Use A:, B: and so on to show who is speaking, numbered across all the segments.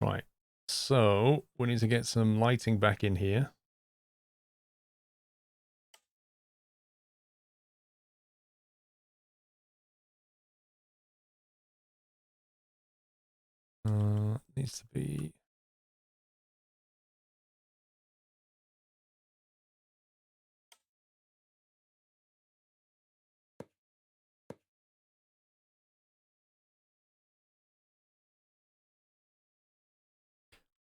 A: Right. So we need to get some lighting back in here. Needs to be.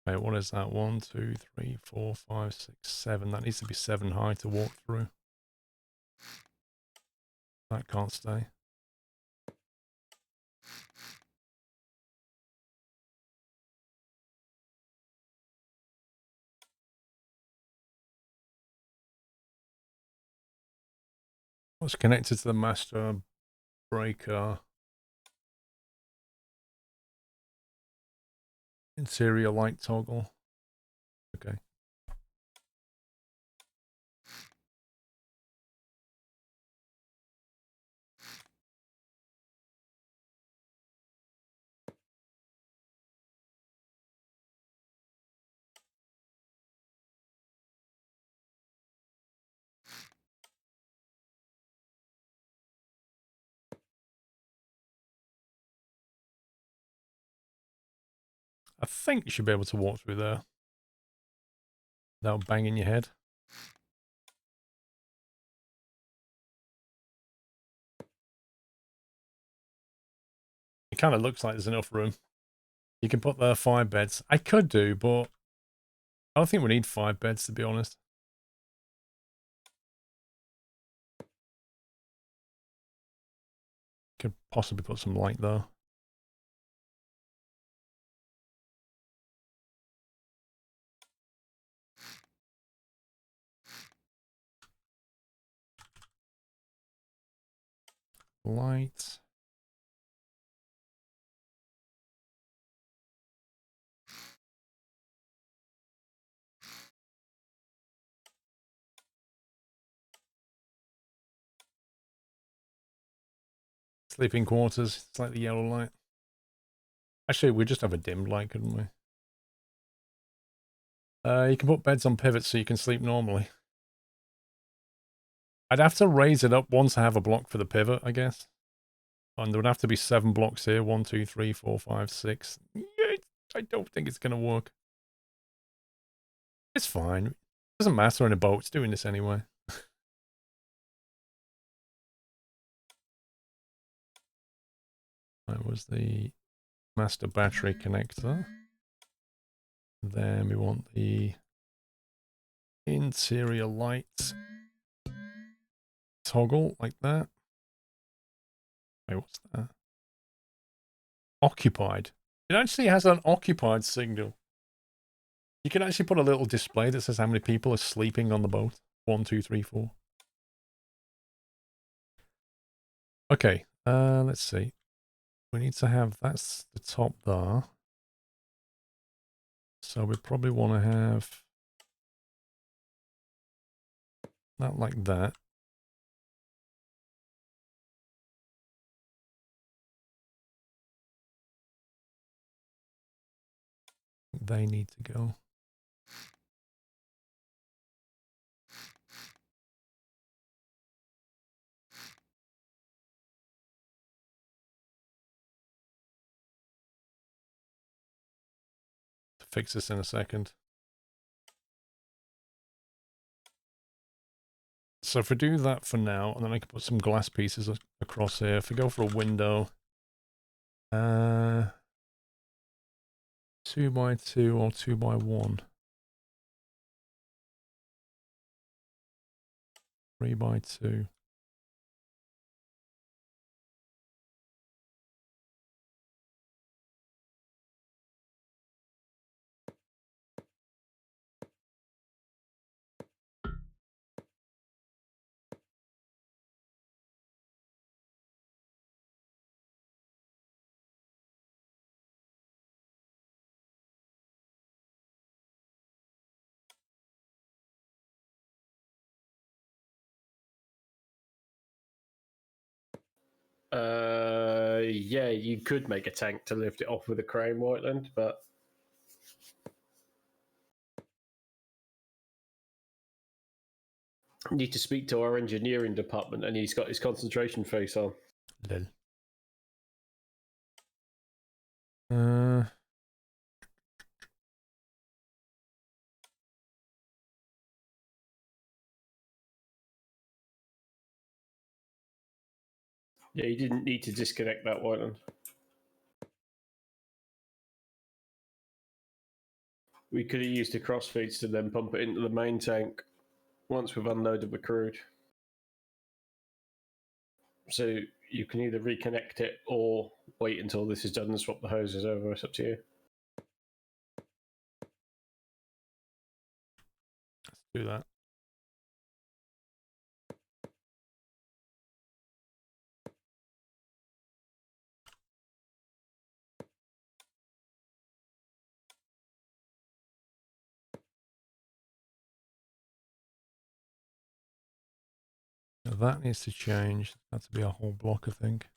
A: Wait, what is that? 1, 2, 3, 4, 5, 6, 7. That needs to be 7 high to walk through. That can't stay. What's connected to the master breaker? Interior light toggle. Okay. I think you should be able to walk through there without banging your head. It kind of looks like there's enough room. You can put there 5 beds. I could do, but I don't think we need 5 beds, to be honest. Could possibly put some light there. Light. Sleeping quarters. It's like the yellow light. Actually, we just have a dimmed light, couldn't we? You can put beds on pivots so you can sleep normally. I'd have to raise it up once I have a block for the pivot, I guess. And there would have to be 7 blocks here. 1, 2, 3, 4, 5, 6. Yeah, I don't think it's going to work. It's fine. It doesn't matter in a boat. It's doing this anyway. That was the master battery connector. Then we want the interior light toggle like that. Wait, what's that? Occupied. It actually has an occupied signal. You can actually put a little display that says how many people are sleeping on the boat. 1, 2, 3, 4. Okay, let's see. We need to have, that's the top there. So we probably want to have that like that. They need to go. To fix this in a second. So if we do that for now, and then I can put some glass pieces across here. If we go for a window, 2 by 2 or 2 by 1. 3 by 2.
B: Yeah, you could make a tank to lift it off with a crane, Whiteland, but Need to speak to our engineering department, and he's got his concentration face on.
A: Lol.
B: Yeah, you didn't need to disconnect that one. We could have used the crossfeeds to then pump it into the main tank once we've unloaded the crude. So you can either reconnect it or wait until this is done and swap the hoses over. It's up to you.
A: Let's do that. Now that needs to change. That's to be a whole block, I think.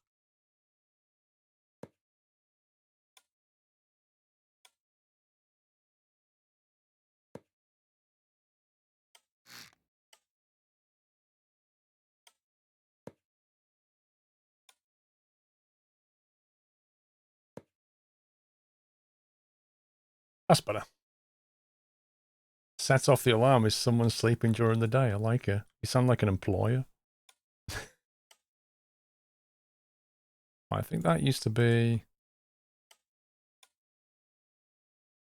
A: That's better. Sets off the alarm. Is someone sleeping during the day? I like it. You sound like an employer. I think that used to be...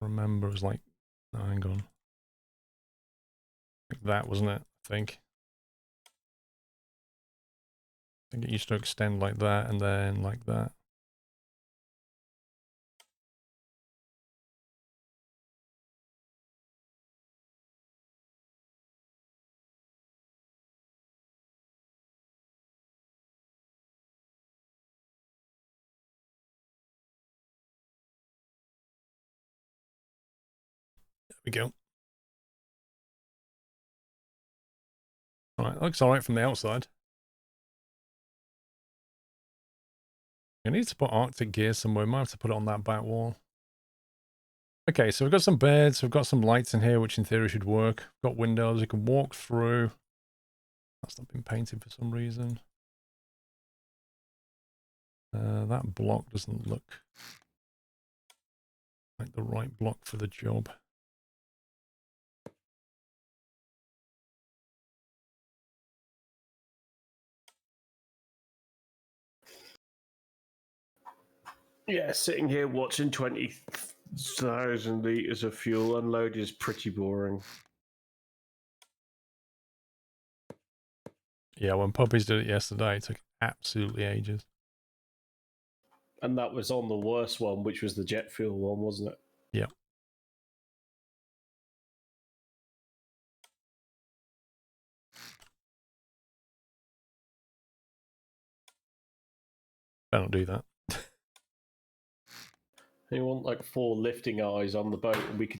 A: Remember, it was like... Oh, hang on. Like that, wasn't it? I think it used to extend like that and then like that. There we go. Alright, looks alright from the outside. I need to put Arctic gear somewhere. Might have to put it on that back wall. Okay, so we've got some beds, we've got some lights in here, which in theory should work. We've got windows, you can walk through. That's not been painted for some reason. That block doesn't look like the right block for the job.
B: Yeah, sitting here watching 20,000 litres of fuel unload is pretty boring.
A: Yeah, when puppies did it yesterday, it took absolutely ages.
B: And that was on the worst one, which was the jet fuel one, wasn't it?
A: Yeah. I don't do that.
B: You want like 4 lifting eyes on the boat, and we could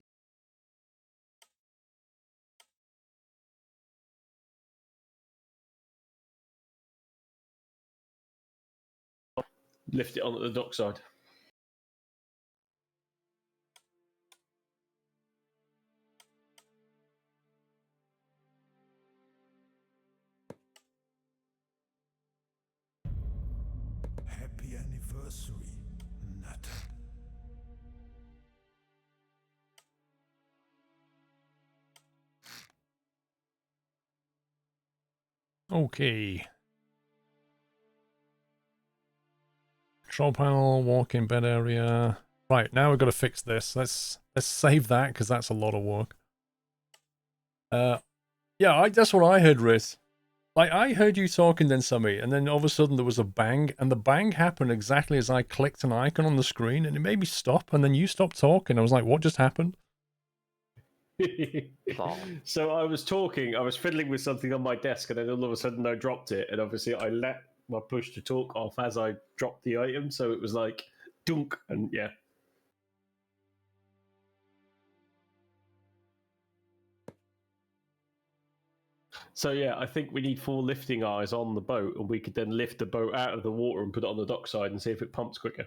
B: lift it onto the dockside.
C: Happy anniversary, Nathan.
A: Okay. Control panel, walk-in bed area. Right, now we've got to fix this. Let's save that because that's a lot of work. Yeah, that's what I heard, Riz. Like, I heard you talking then, Sammy, and then all of a sudden there was a bang, and the bang happened exactly as I clicked an icon on the screen, and it made me stop, and then you stopped talking. I was like, what just happened?
B: So I was talking, I was fiddling with something on my desk, and then all of a sudden I dropped it, and obviously I let my push to talk off as I dropped the item, so it was like dunk, and yeah. So yeah, I think we need 4 lifting eyes on the boat, and we could then lift the boat out of the water and put it on the dockside and see if it pumps quicker.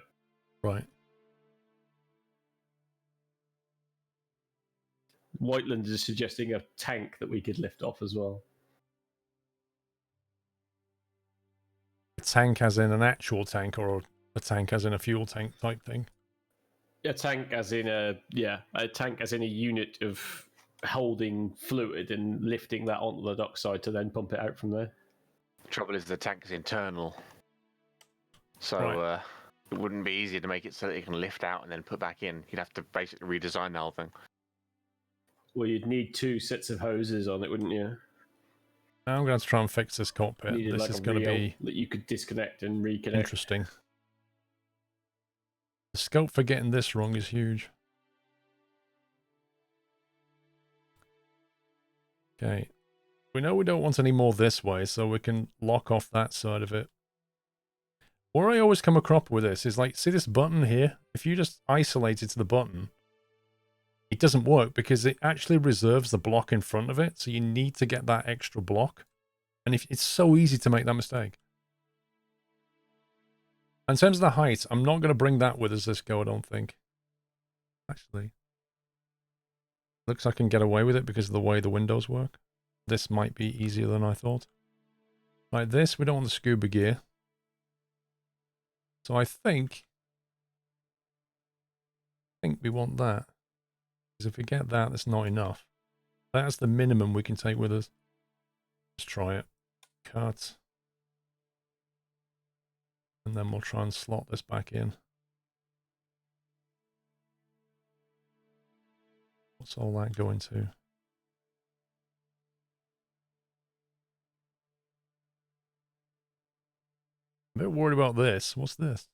A: Right.
B: Whiteland is suggesting a tank that we could lift off as well.
A: tank as in an actual tank or a tank as in a fuel tank type thing?
B: A tank as in a tank as in a unit of holding fluid and lifting that onto the dockside to then pump it out from there.
D: The trouble is the tank is internal, so
A: Right.
D: it wouldn't be easy to make it so that it can lift out and then put back in. You'd have to basically redesign the whole thing.
B: Well, you'd need 2 sets of hoses on it, wouldn't you?
A: Now I'm going to try and fix this cockpit.
B: Needed
A: This
B: like
A: is
B: a
A: going to
B: reel
A: be
B: that you could disconnect and reconnect.
A: interesting. The scope for getting this wrong is huge. Okay. We know we don't want any more this way, so we can lock off that side of it. Where I always come across with this is like, see this button here? If you just isolate it to the button, it doesn't work because it actually reserves the block in front of it. So you need to get that extra block. And if it's so easy to make that mistake. In terms of the height, I'm not going to bring that with us this go, I don't think. Actually. Looks like I can get away with it because of the way the windows work. This might be easier than I thought. Like this, we don't want the scuba gear. So I think we want that. Because if we get that, that's not enough. That's the minimum we can take with us. Let's try it. Cut. And then we'll try and slot this back in. What's all that going to? I'm a bit worried about this. What's this?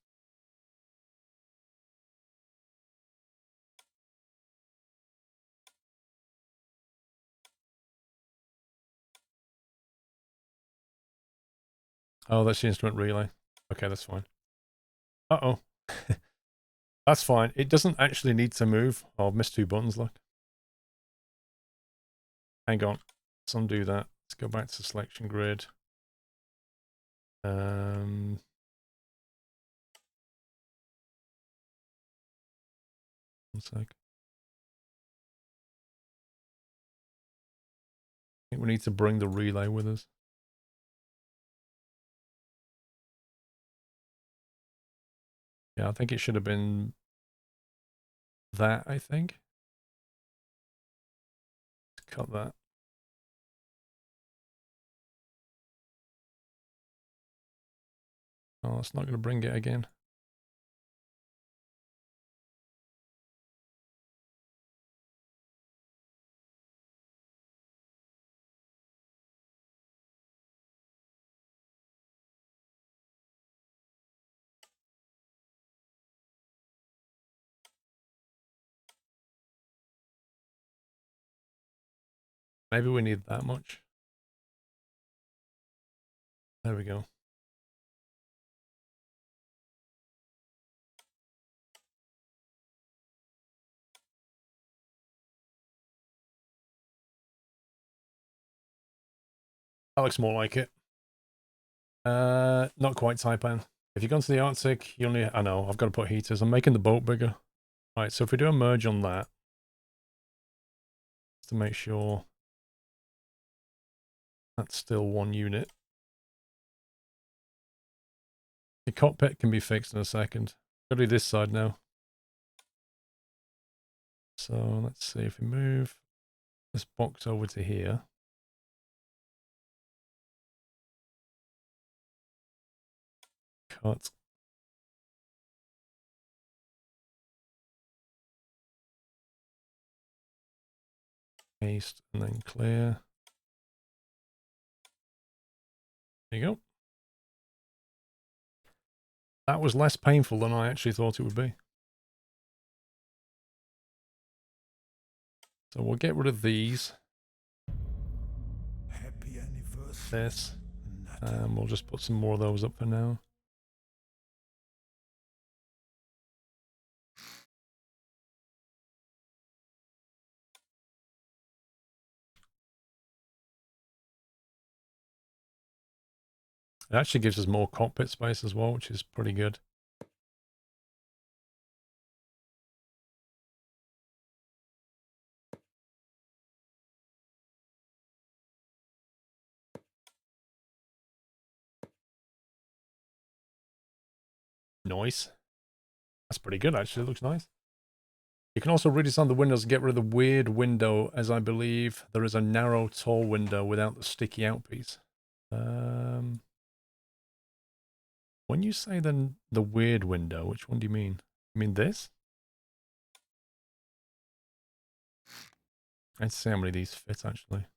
A: Oh, that's the instrument relay. Okay, that's fine. Uh-oh. That's fine. It doesn't actually need to move. Oh, I've missed 2 buttons, look. Hang on. Let's undo that. Let's go back to selection grid. One sec. I think we need to bring the relay with us. Yeah, I think it should have been that, I think. Let's cut that. Oh, it's not going to bring it again. Maybe we need that much. There we go. That looks more like it. Not quite Taipan. If you've gone to the Arctic, you only... I know, I've got to put heaters. I'm making the boat bigger. Right, so if we do a merge on that, just to make sure that's still 1 unit. The cockpit can be fixed in a second. Go to this side now. So let's see if we move this box over to here. Cut. Paste and then clear. There you go. That was less painful than I actually thought it would be. So we'll get rid of these.
C: Happy anniversary.
A: This.
C: Natter.
A: We'll just put some more of those up for now. It actually gives us more cockpit space as well, which is pretty good. Nice. That's pretty good, actually. It looks nice. You can also redesign the windows and get rid of the weird window, as I believe there is a narrow, tall window without the sticky out piece. When you say the weird window, which one do you mean? You mean this? Let's see how many of these fit, actually.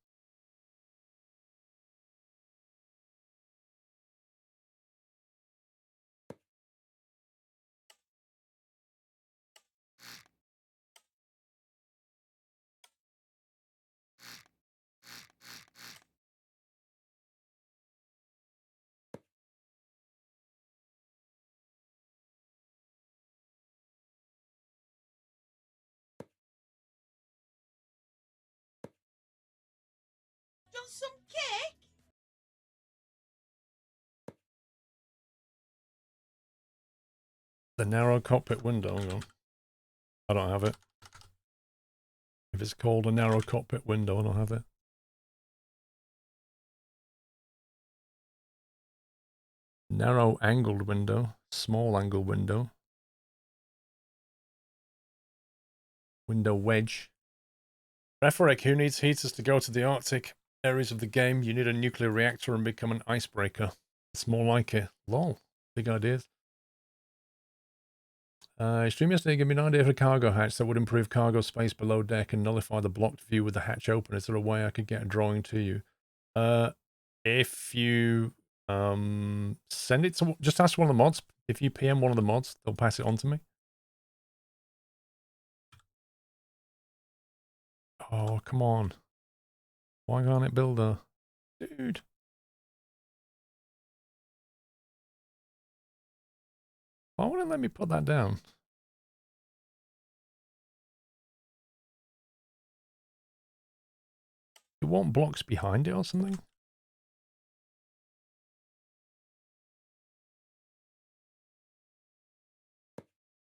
E: Just some cake?
A: The narrow cockpit window. Hang on. I don't have it. If it's called a narrow cockpit window, I don't have it. Narrow angled window. Small angle window. Window wedge. Rhetoric, who needs heaters to go to the Arctic areas of the game? You need a nuclear reactor and become an icebreaker. It's more like it. Lol. Big ideas. Stream yesterday gave me an idea for a cargo hatch that would improve cargo space below deck and nullify the blocked view with the hatch open. Is there a way I could get a drawing to you? If you send it to, just ask one of the mods. If you PM one of the mods, they'll pass it on to me. Oh, come on. Why can't it build a... Dude. Why wouldn't it let me put that down? You want blocks behind it or something?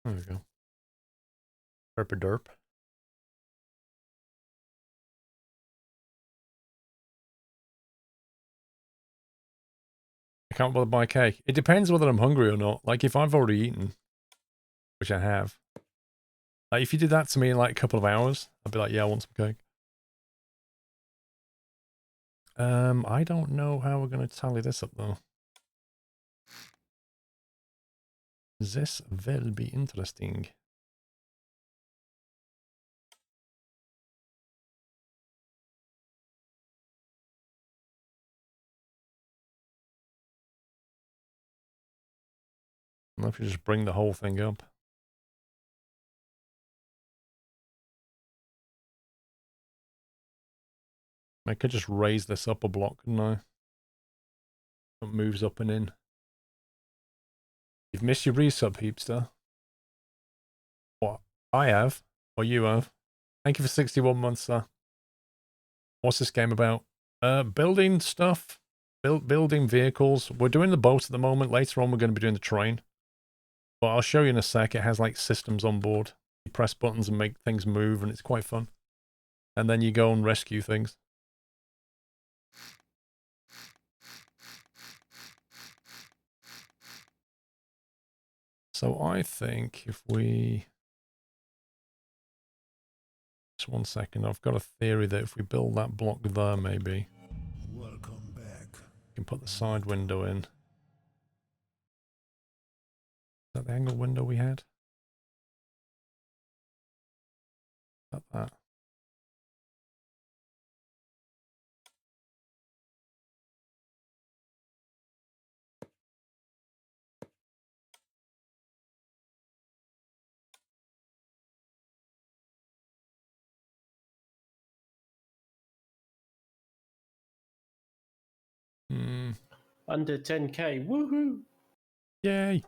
A: There we go. Derp derp. I can't bother to buy cake. It depends whether I'm hungry or not. Like, if I've already eaten, which I have. Like, if you did that to me in like a couple of hours, I'd be like, yeah, I want some cake. I don't know how we're going to tally this up, though. This will be interesting. I don't know if you just bring the whole thing up. I could just raise this up a block, couldn't I? It moves up and in. You've missed your resub, Heapster. What? I have. Or you have. Thank you for 61 months, sir. What's this game about? Building stuff. Building vehicles. We're doing the boat at the moment. Later on, we're going to be doing the train. But I'll show you in a sec. It has like systems on board. You press buttons and make things move, and it's quite fun. And then you go and rescue things. So I think if we... Just 1 second. I've got a theory that if we build that block there, maybe...
C: Welcome back.
A: We can put the side window in. Is that the angle window we had? Like that.
B: Under 10k, woohoo!
A: Yay!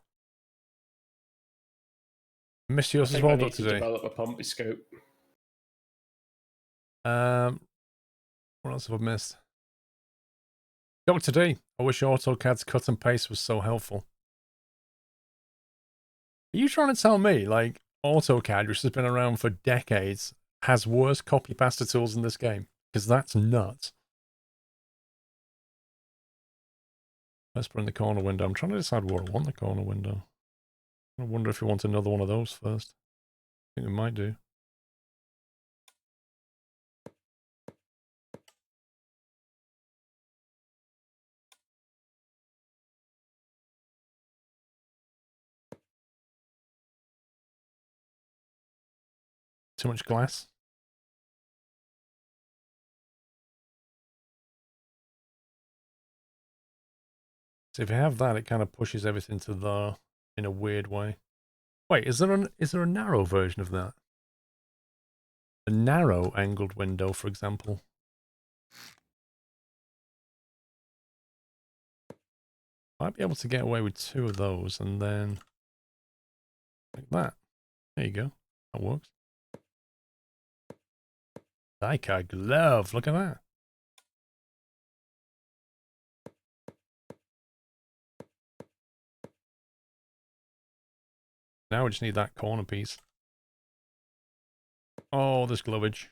A: Missed yours
B: I
A: as
B: think I
A: well,
B: need
A: Dr.
B: to
A: D.
B: develop a pumpscope.
A: What else have I missed? Dr. D. I wish AutoCAD's cut and paste was so helpful. Are you trying to tell me, like, AutoCAD, which has been around for decades, has worse copy pasta tools in this game? Because that's nuts. Let's put in the corner window. I'm trying to decide what I want the corner window. I wonder if we want another one of those first. I think we might do. Too much glass. So if you have that, it kind of pushes everything to the in a weird way. Wait, is there a narrow version of that? A narrow angled window, for example. Might be able to get away with 2 of those, and then like that. There you go. That works. Like a glove. Look at that. Now we just need that corner piece. Oh, there's glovage.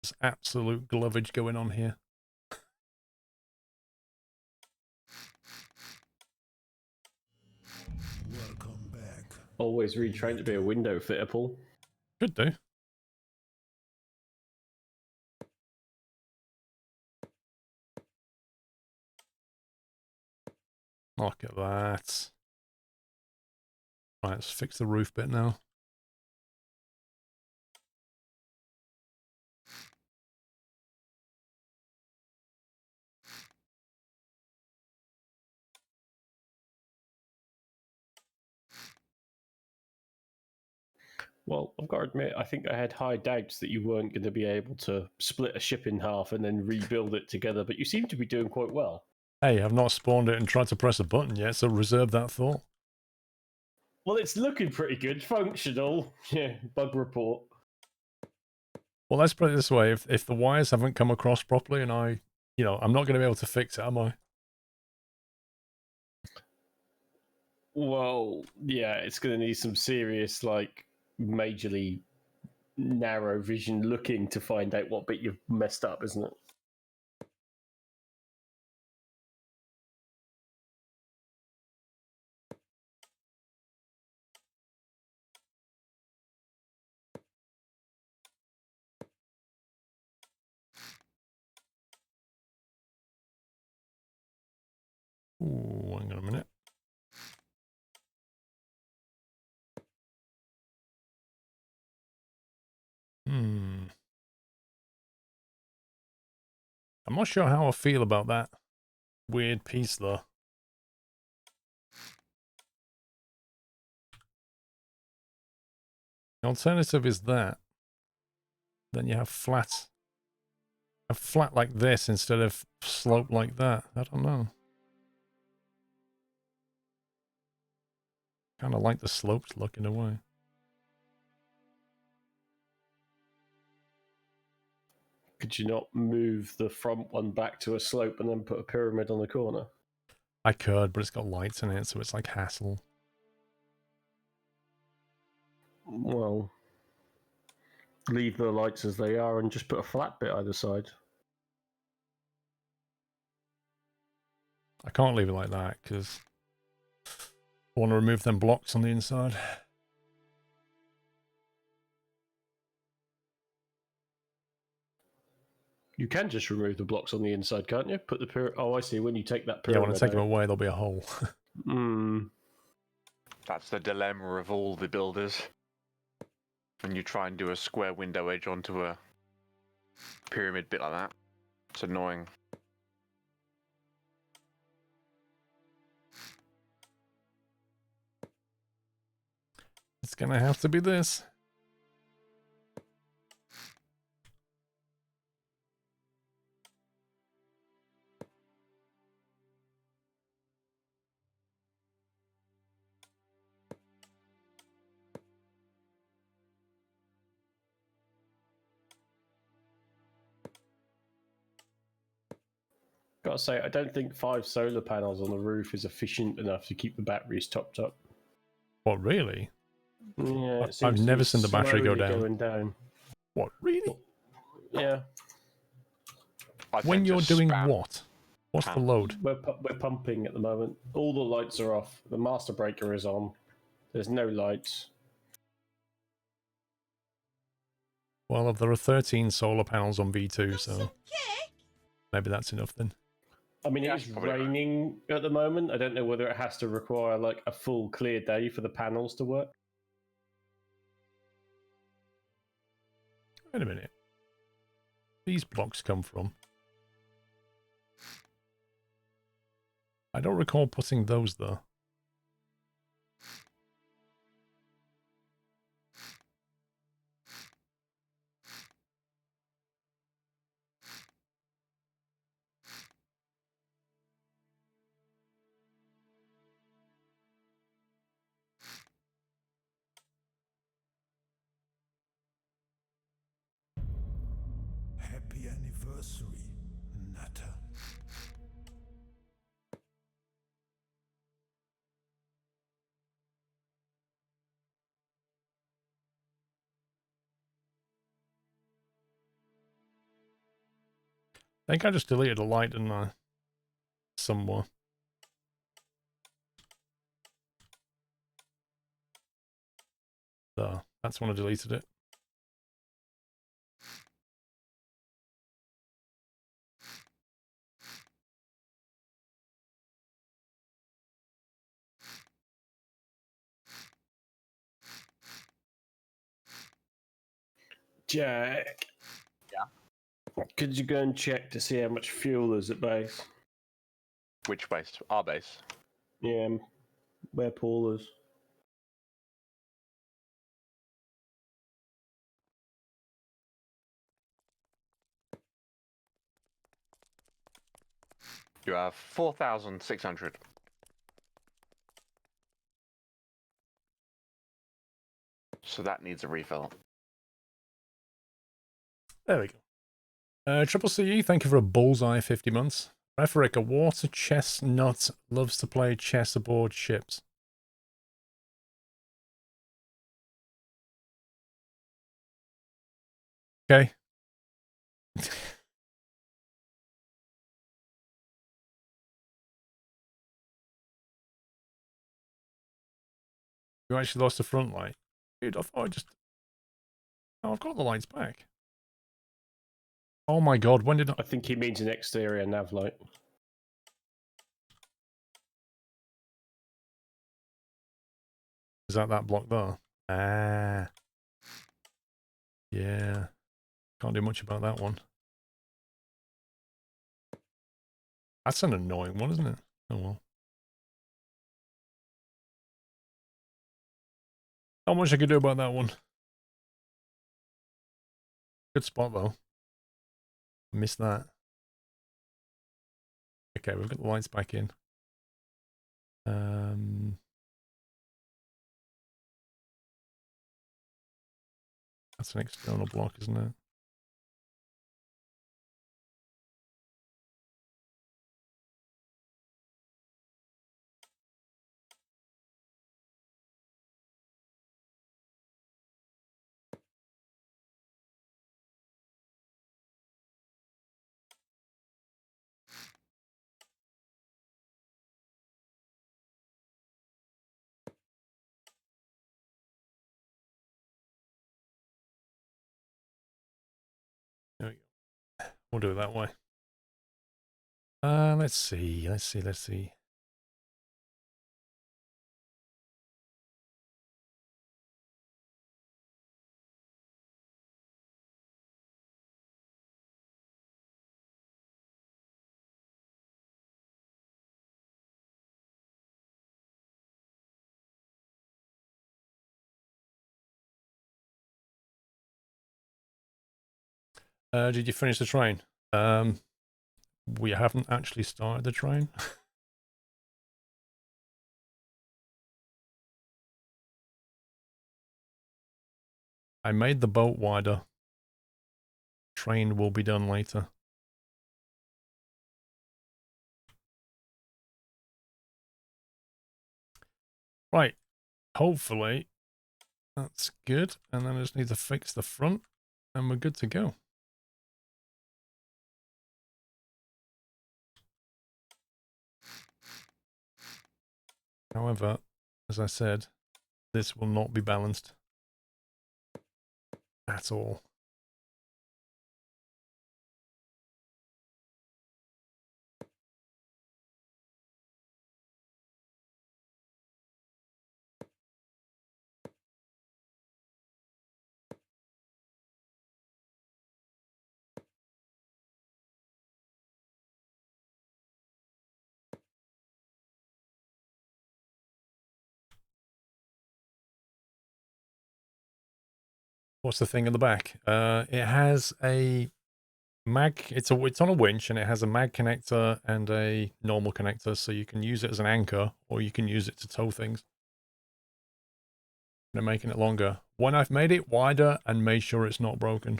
A: There's absolute glovage going on here.
C: Welcome back.
B: Always really trying to be a window fitter, Paul.
A: Could do. Look at that. Right, let's fix the roof bit now.
B: Well, I've got to admit, I think I had high doubts that you weren't going to be able to split a ship in half and then rebuild it together, but you seem to be doing quite well.
A: Hey, I've not spawned it and tried to press a button yet, so reserve that thought.
B: Well, it's looking pretty good. Functional. Yeah, bug report.
A: Well, let's put it this way. If the wires haven't come across properly and I'm not going to be able to fix it, am I?
B: Well, yeah, it's going to need some serious, like, majorly narrow vision looking to find out what bit you've messed up, isn't it?
A: Ooh, hang on a minute. I'm not sure how I feel about that weird piece, though. The alternative is that. Then you have flat. A flat like this instead of slope like that. I don't know. Kind of like the sloped look in a way.
B: Could you not move the front one back to a slope and then put a pyramid on the corner?
A: I could, but it's got lights in it, so it's like hassle.
B: Well, leave the lights as they are and just put a flat bit either side.
A: I can't leave it like that because I want to remove them blocks on the inside.
B: You can just remove the blocks on the inside, can't you? Put the pyramid. Oh, I see. When you take that
A: Yeah,
B: pyramid,
A: when I take them away, there'll be a hole.
D: That's the dilemma of all the builders. When you try and do a square window edge onto a pyramid bit like that, it's annoying.
A: It's gonna have to be this.
B: Gotta say, I don't think 5 solar panels on the roof is efficient enough to keep the batteries topped up.
A: What, really?
B: Yeah,
A: I've never seen the battery go down.
B: Going down.
A: What, really?
B: Yeah,
A: When you're doing what? What's the load?
B: we're pumping at the moment. All the lights are off. The master breaker is on. There's no lights.
A: Well, there are 13 solar panels on V2,
E: Want
A: so
E: some cake?
A: maybe that's enough then.
B: I mean,
D: Yeah,
B: it is
D: that's probably right.
B: raining at the moment. I don't know whether it has to require like a full clear day for the panels to work.
A: Wait a minute. These blocks come from? I don't recall putting those there.
C: Happy anniversary, Natter.
A: I think I just deleted a light, didn't I? Somewhere. There. That's when I deleted it.
B: Jack.
D: Yeah.
B: Could you go and check to see how much fuel is at base?
D: Which base? Our base.
B: Yeah, where Paul is.
D: You have 4,600. So that needs a refill.
A: There we go. Triple CE, thank you for a bullseye 50 months. Rhetoric, a water chestnut loves to play chess aboard ships. Okay. You actually lost the front light. Dude, I thought I just... Oh, I've got the lights back. Oh my god, when did I...
B: I think he means an exterior nav light.
A: Is that block there? Ah. Yeah. Can't do much about that one. That's an annoying one, isn't it? Oh well. Not much I could do about that one. Good spot though. Missed that. Okay, we've got the lights back in. That's an external block, isn't it? There we go. We'll do it that way. Let's see. Did you finish the train? We haven't actually started the train. I made the boat wider. Train will be done later. Right. Hopefully that's good. And then I just need to fix the front and we're good to go. However, as I said, this will not be balanced at all. What's the thing in the back? It has a mag. It's on a winch, and it has a mag connector and a normal connector, so you can use it as an anchor, or you can use it to tow things. They're making it longer. When I've made it wider and made sure it's not broken.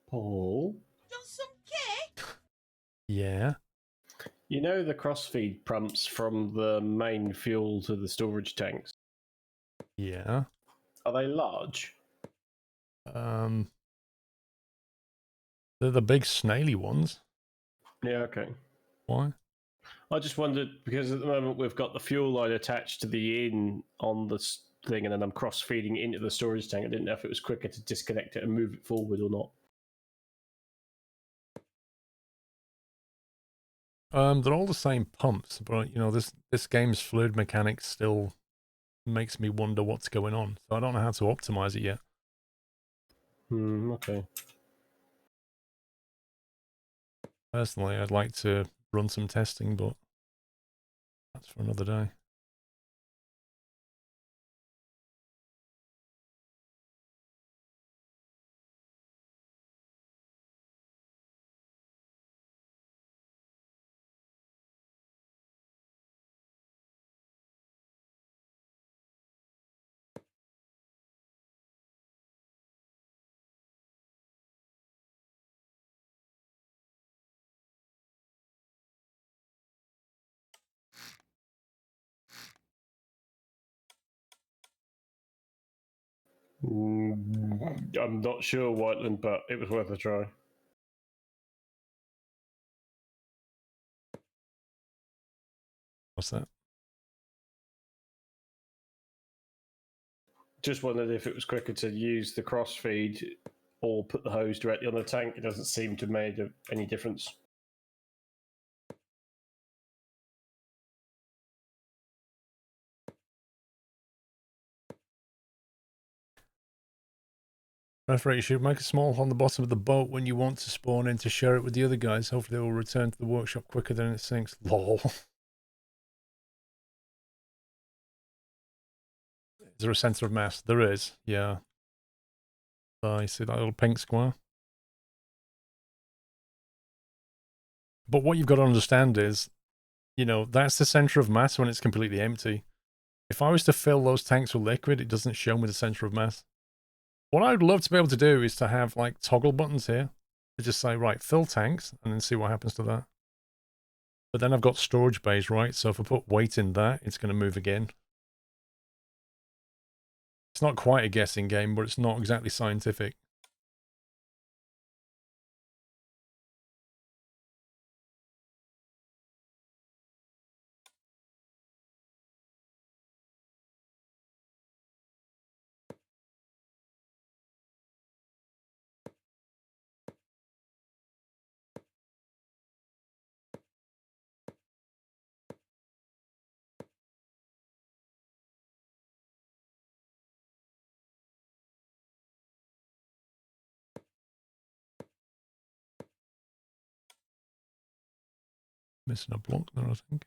B: Paul,
E: Done some cake?
A: Yeah.
B: you know the crossfeed pumps from the main fuel to the storage tanks?
A: Yeah.
B: Are they large?
A: They're the big snaily ones.
B: Yeah, okay.
A: Why?
B: I just wondered because at the moment we've got the fuel line attached to the in on the thing, and then I'm cross feeding into the storage tank. I didn't know if it was quicker to disconnect it and move it forward or not.
A: They're all the same pumps, but you know, this game's fluid mechanics still makes me wonder what's going on. So I don't know how to optimize it yet.
B: Okay.
A: Personally, I'd like to run some testing, but that's for another day.
B: I'm not sure, Whiteland, but it was worth a try.
A: What's that?
B: Just wondered if it was quicker to use the cross feed or put the hose directly on the tank. It doesn't seem to have made any difference.
A: Referee, you should make a small hole on the bottom of the boat when you want to spawn in to share it with the other guys. Hopefully they will return to the workshop quicker than it sinks. Lol. Is there a center of mass? There is, yeah. You see that little pink square? But what you've got to understand is, you know, that's the center of mass when it's completely empty. If I was to fill those tanks with liquid, it doesn't show me the center of mass. What I would love to be able to do is to have like toggle buttons here to just say, right, fill tanks, and then see what happens to that. But then I've got storage bays, right? So if I put weight in that, it's going to move again. It's not quite a guessing game, but it's not exactly scientific. Missing a block there, I think.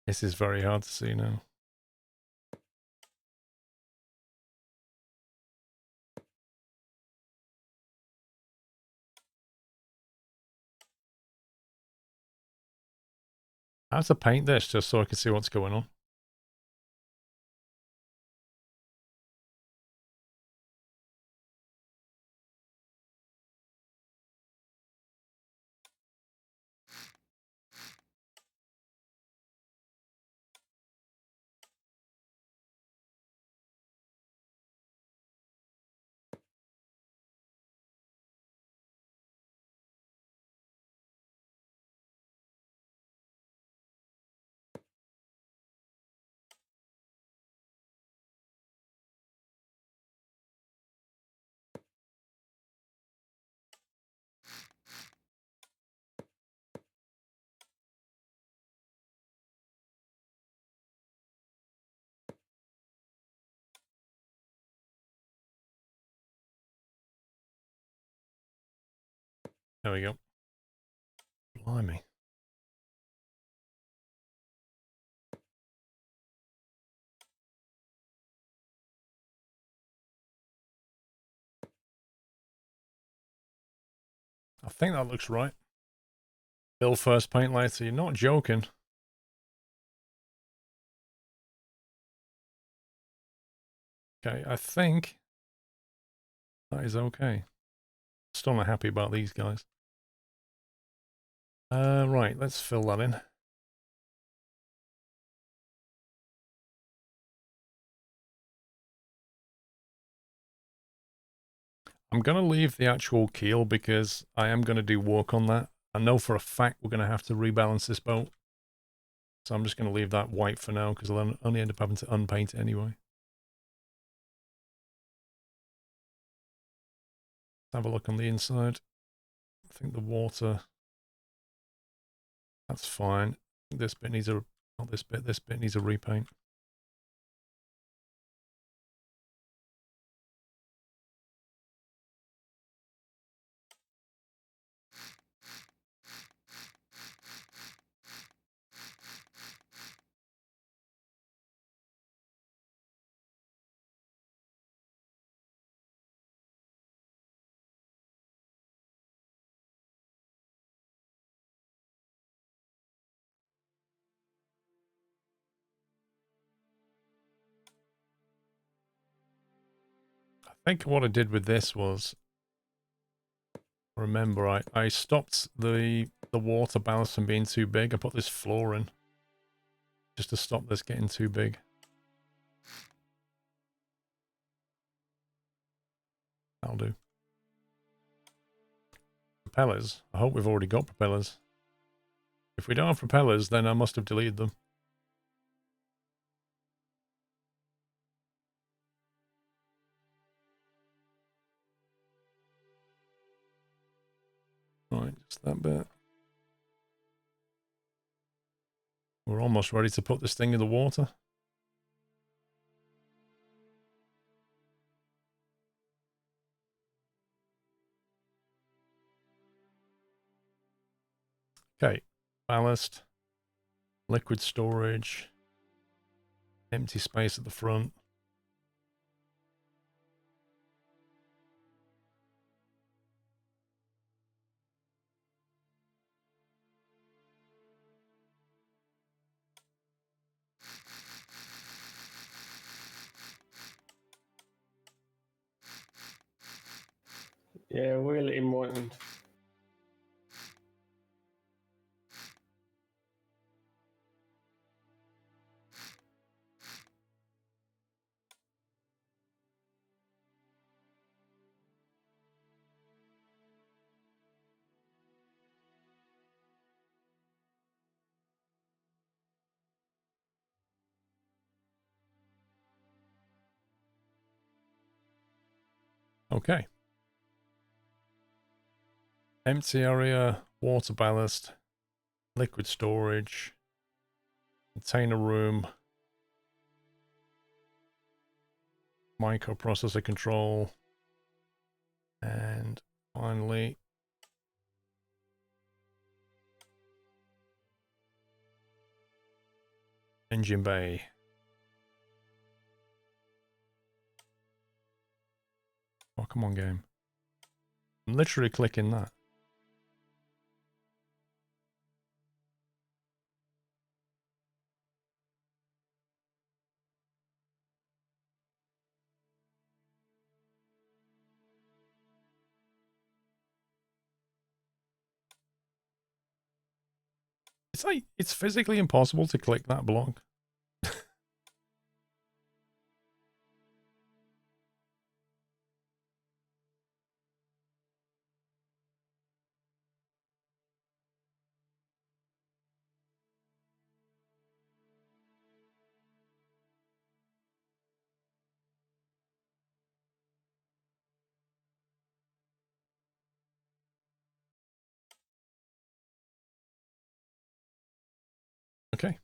A: This is very hard to see now. I have to paint this just so I can see what's going on. There we go. Blimey. I think that looks right. Bill first, paint later. You're not joking. Okay, I think that is okay. Still not happy about these guys. Right, let's fill that in. I'm going to leave the actual keel because I am going to do work on that. I know for a fact we're going to have to rebalance this boat. So I'm just going to leave that white for now because I'll only end up having to unpaint it anyway. Let's have a look on the inside. I think the water, that's fine. This bit needs a, not this bit needs a repaint. I think what I did with this was, remember, I stopped the water ballast from being too big. I put this floor in just to stop this getting too big. That'll do. Propellers. I hope we've already got propellers. If we don't have propellers, then I must have deleted them. Right, just that bit. We're almost ready to put this thing in the water. Okay, ballast, liquid storage, empty space at the front.
B: Yeah, wheel it in Morton.
A: Okay. Empty area, water ballast, liquid storage, container room, microprocessor control, and finally engine bay. Oh, come on, game. I'm literally clicking that. It's like, it's physically impossible to click that block. Okay. I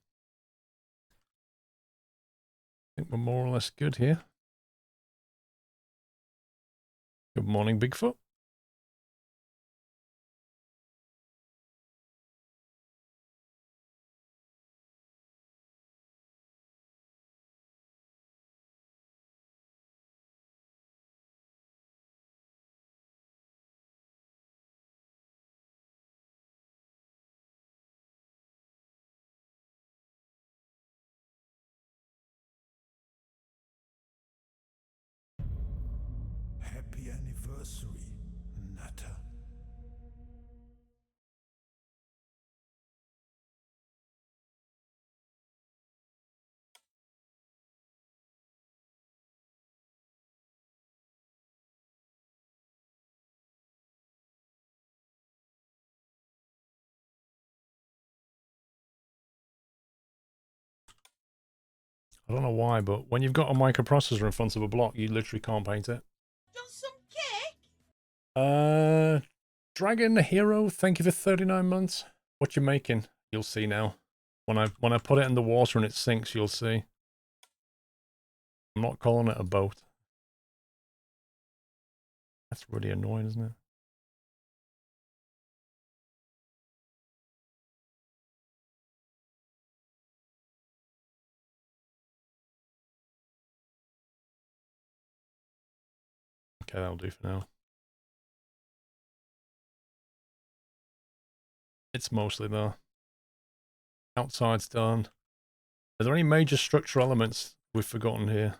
A: think we're more or less good here. Good morning, Bigfoot.
C: Happy anniversary, Natter.
A: I don't know why, but when you've got a microprocessor in front of a block, you literally can't paint it.
E: Want some cake?
A: Dragon Hero, thank you for 39 months. What you making? You'll see now. When I put it in the water and it sinks, you'll see. I'm not calling it a boat. That's really annoying, isn't it? Okay, that'll do for now. It's mostly there. Outside's done. Are there any major structural elements we've forgotten here?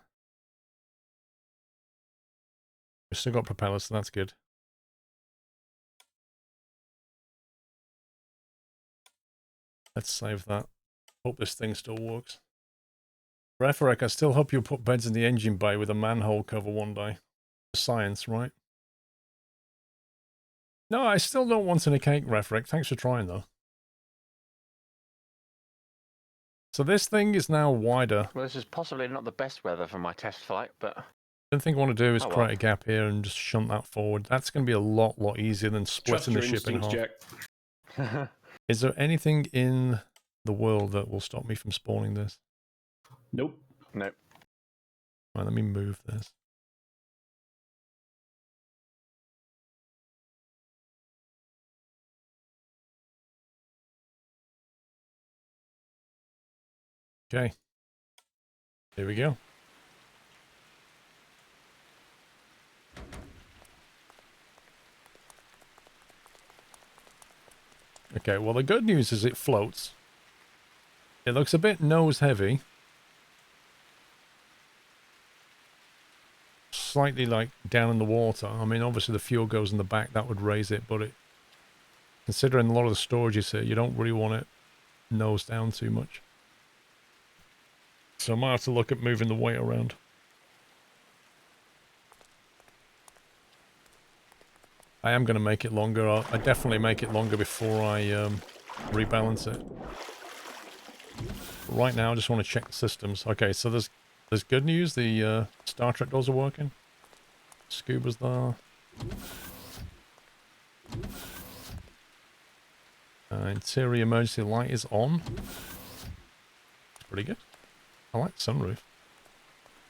A: We've still got propellers, so that's good. Let's save that. Hope this thing still works. Referek, I still hope you'll put beds in the engine bay with a manhole cover one day. Science, right? No, I still don't want any cake, Referek. Thanks for trying, though. So this thing is now wider.
D: Well, this is possibly not the best weather for my test flight, but...
A: The thing I want to do is
D: Oh,
A: create
D: well.
A: a gap here and just shunt that forward. That's going to be a lot easier than splitting the ship in half.
B: Jack.
A: Is there anything in the world that will stop me from spawning this?
B: Nope.
D: Nope.
A: Right, let me move this. Okay. Here we go. Okay, well the good news is it floats. It looks a bit nose heavy. Slightly like down in the water. I mean, obviously the fuel goes in the back, that would raise it, but considering a lot of the storage is here, you don't really want it nose down too much. So I might have to look at moving the weight around. I am going to make it longer. I definitely make it longer before I rebalance it. But right now, I just want to check the systems. Okay, so there's good news. The Star Trek doors are working. Scuba's there. Interior emergency light is on. It's pretty good. I like the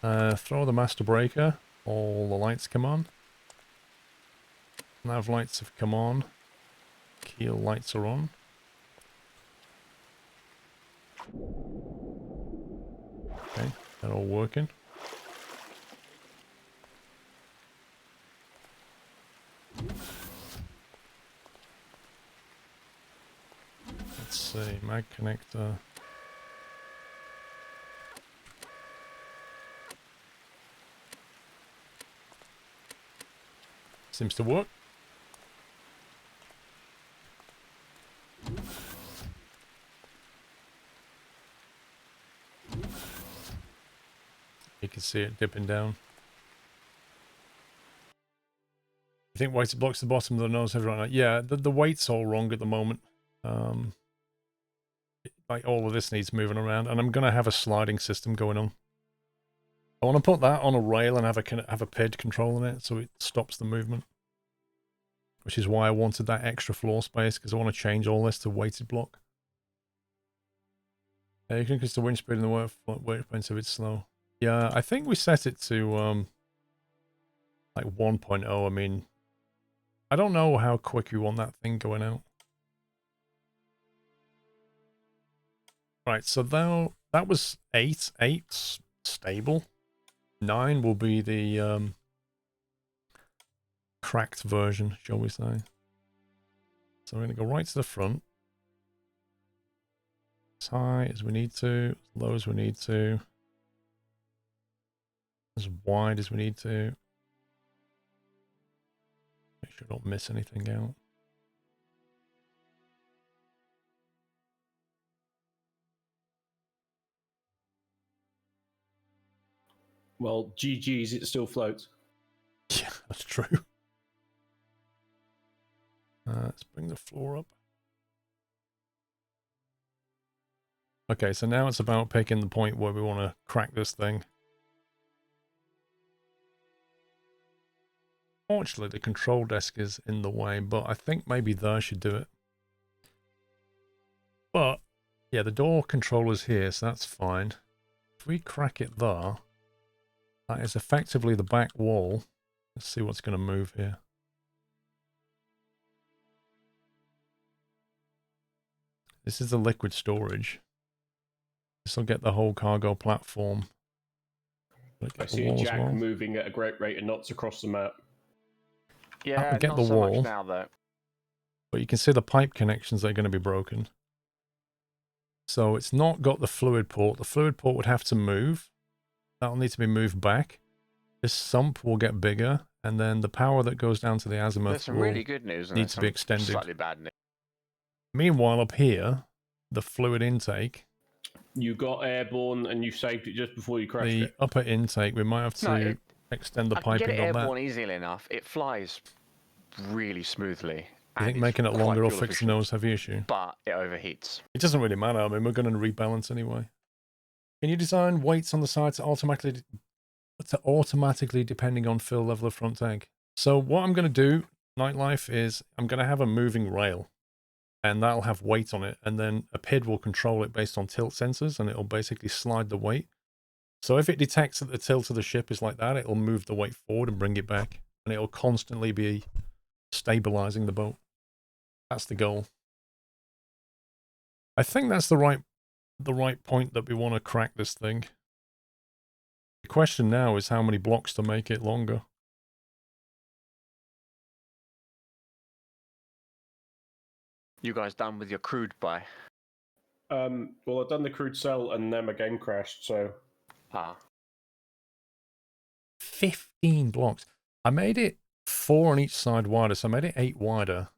A: sunroof. Throw the master breaker. All the lights come on. Nav lights have come on. Keel lights are on. Okay, they're all working. Let's see, mag connector. Seems to work. see it dipping down. You think weighted blocks the bottom of the nose heavy right now? Yeah, the weight's all wrong at the moment. Like all of this needs moving around, and I'm gonna have a sliding system going on. I want to put that on a rail and have a PID controlling it so it stops the movement. Which is why I wanted that extra floor space, because I want to change all this to weighted block. You can increase the wind speed and the weight expensive it's slow. Yeah, I think we set it to like 1.0. I mean, I don't know how quick you want that thing going out. Right, so now that was 8. 8's stable. 9 will be the cracked version, shall we say. So we're going to go right to the front. As high as we need to, as low as we need to, as wide as we need to. Make sure I don't miss anything out.
B: Well, GG's, it still floats.
A: Yeah, that's true. Let's bring the floor up. Okay, so now it's about picking the point where we want to crack this thing. Fortunately, the control desk is in the way, but I think maybe there should do it. But, yeah, the door controller's here, so that's fine. If we crack it there, that is effectively the back wall. Let's see what's going to move here. This is the liquid storage. This will get the whole cargo platform.
B: I see a jack moving at a great rate of knots across the map.
D: Yeah,
A: get
D: not
A: the
D: so
A: wall.
D: much now though.
A: But you can see the pipe connections that are going to be broken. So it's not got the fluid port. The fluid port would have to move. That'll need to be moved back. This sump will get bigger, and then the power that goes down to the azimuth
D: There's some really good news and
A: need
D: there's
A: to be
D: some
A: extended.
D: slightly bad news.
A: Meanwhile, up here, the fluid intake,
B: You got airborne and you saved it just before you crashed
A: the
B: it.
A: upper intake, we might have to extend the
D: I can get
A: piping
D: it
A: on that.
D: airborne easily enough. It flies really smoothly.
A: You think
D: and
A: making it
D: it's quite
A: longer will
D: fuel
A: fix the
D: efficient,
A: nose heavy issue?
D: But it overheats.
A: It doesn't really matter. I mean, we're going to rebalance anyway. Can you design weights on the side to automatically depending on fill level of front tank? So what I'm going to do, Nightlife, is I'm going to have a moving rail. And that'll have weight on it. And then a PID will control it based on tilt sensors. And it'll basically slide the weight. So if it detects that the tilt of the ship is like that, it'll move the weight forward and bring it back. And it'll constantly be stabilizing the boat. That's the goal. I think that's the right point that we want to crack this thing. The question now is how many blocks to make it longer.
D: You guys done with your crude buy?
B: Well, I've done the crude cell and then my game crashed, so...
A: 15 blocks. I made it 4 on each side wider, so I made it 8 wider.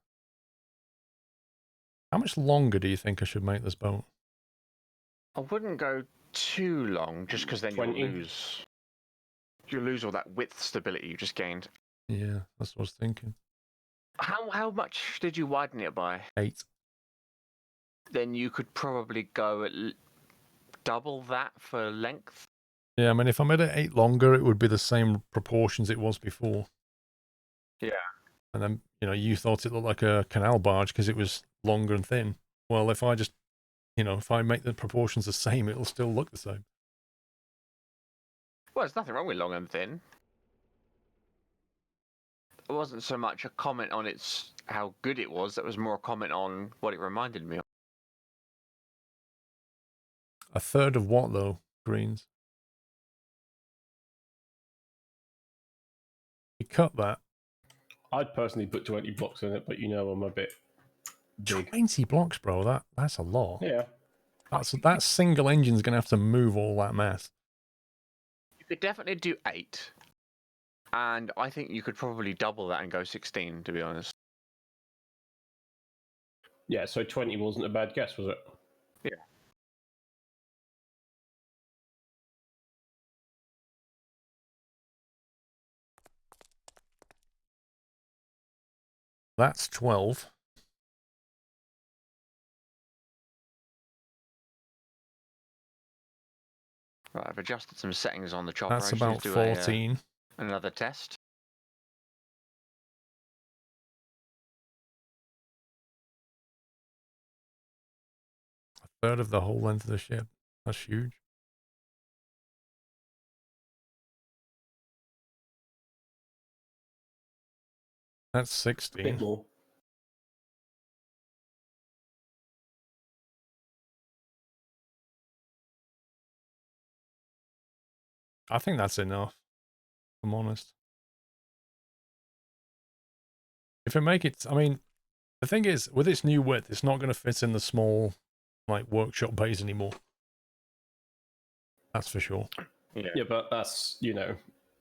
A: How much longer do you think I should make this boat?
D: I wouldn't go too long, just because then
B: 20.
D: you'll lose all that width stability you just gained.
A: Yeah, that's what I was thinking.
D: How much did you widen it by?
A: 8.
D: Then you could probably go at double that for length.
A: Yeah, I mean, if I made it 8 longer, it would be the same proportions it was before.
D: Yeah.
A: And then, you know, you thought it looked like a canal barge because it was longer and thin. Well, if I just, you know, if I make the proportions the same, it'll still look the same.
D: Well, there's nothing wrong with long and thin. It wasn't so much a comment on how good it was, that was more a comment on what it reminded me of.
A: A third of what, though, Greens? You cut that.
B: I'd personally put 20 blocks in it, but you know I'm a bit big.
A: 20 blocks, bro. That's a lot.
B: Yeah.
A: That single engine's going to have to move all that mass.
D: You could definitely do 8. And I think you could probably double that and go 16, to be honest.
B: Yeah, so 20 wasn't a bad guess, was it?
D: Yeah.
A: That's 12.
D: Right, I've adjusted some settings on the chopper.
A: That's
D: I should
A: about
D: do
A: 14.
D: another test.
A: A third of the whole length of the ship. That's huge. That's
B: A
A: 16.
B: bit more.
A: I think that's enough, if I'm honest. If it make it, I mean, the thing is, with its new width, it's not going to fit in the small, like, workshop bays anymore. That's for sure.
B: Yeah, but that's, you know,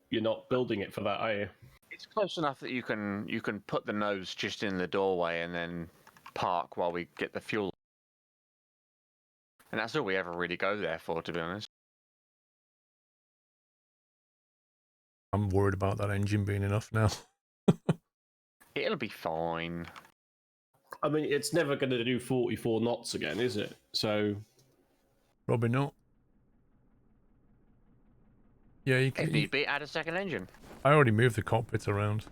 B: you're not building it for that, are you?
D: It's close enough that you can put the nose just in the doorway and then park while we get the fuel. And that's all we ever really go there for, to be honest.
A: I'm worried about that engine being enough now.
D: It'll be fine.
B: I mean, it's never going to do 44 knots again, is it? So,
A: Probably not. Yeah, you
D: If
A: can.
D: need be, add a second engine.
A: I already moved the cockpit around.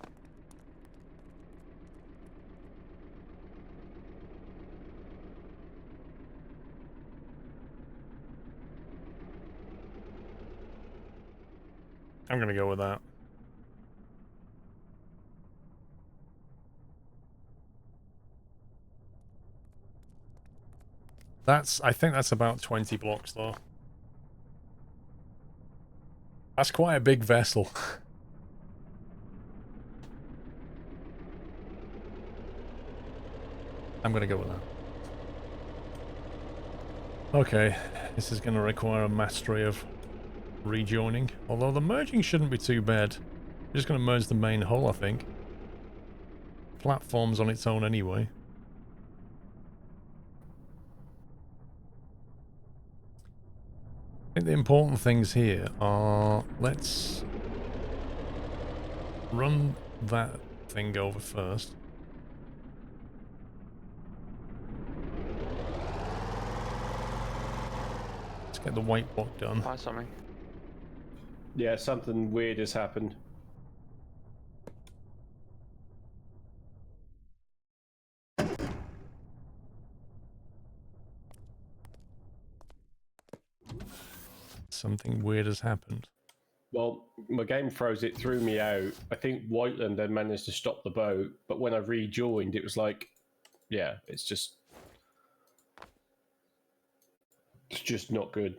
A: I'm going to go with that. I think that's about 20 blocks though. That's quite a big vessel. I'm going to go with that. Okay, this is going to require a mastery of rejoining. Although the merging shouldn't be too bad. We're just going to merge the main hull, I think. Platform's on its own anyway. I think the important things here are, let's run that thing over first. Let's get the white block done.
D: Buy something.
B: yeah, something weird has happened.
A: Something weird has happened.
B: Well, my game froze, it threw me out. I think Whiteland then managed to stop the boat, but when I rejoined, it was like, yeah, it's just not good.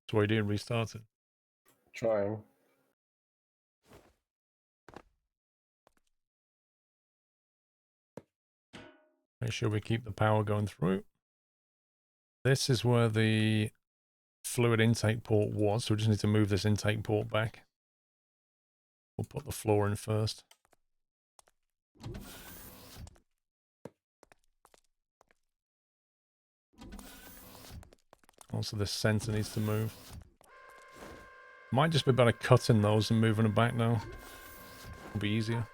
A: So what are you doing? Restart it.
B: Trying.
A: Make sure we keep the power going through. This is where the fluid intake port was, so we just need to move this intake port back. We'll put the floor in first. Also, this center needs to move. Might just be better cutting those and moving them back now. It'll be easier.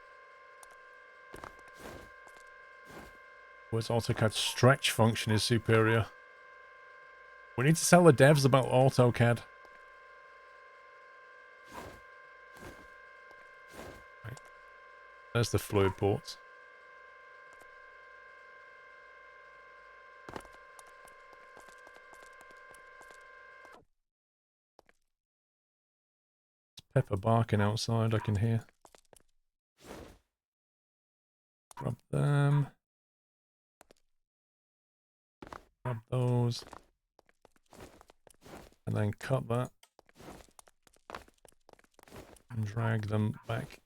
A: Whereas AutoCAD's stretch function is superior. We need to tell the devs about AutoCAD. Right. There's the fluid ports. There's Pepper barking outside, I can hear. Grab them. Grab those. And then cut that. And drag them back.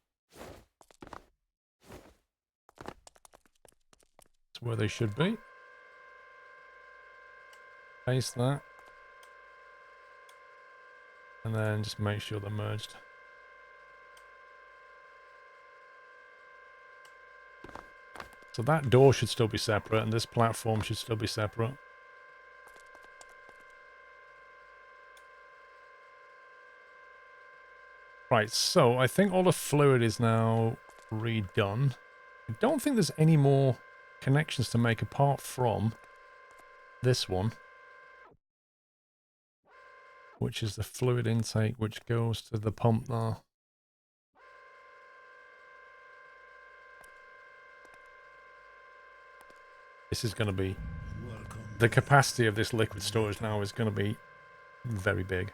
A: To where they should be. Paste that. And then just make sure they're merged. So that door should still be separate, and this platform should still be separate. Right, so I think all the fluid is now redone. I don't think there's any more connections to make apart from this one, which is the fluid intake which goes to the pump there. This is going to be... The capacity of this liquid storage now is going to be very big.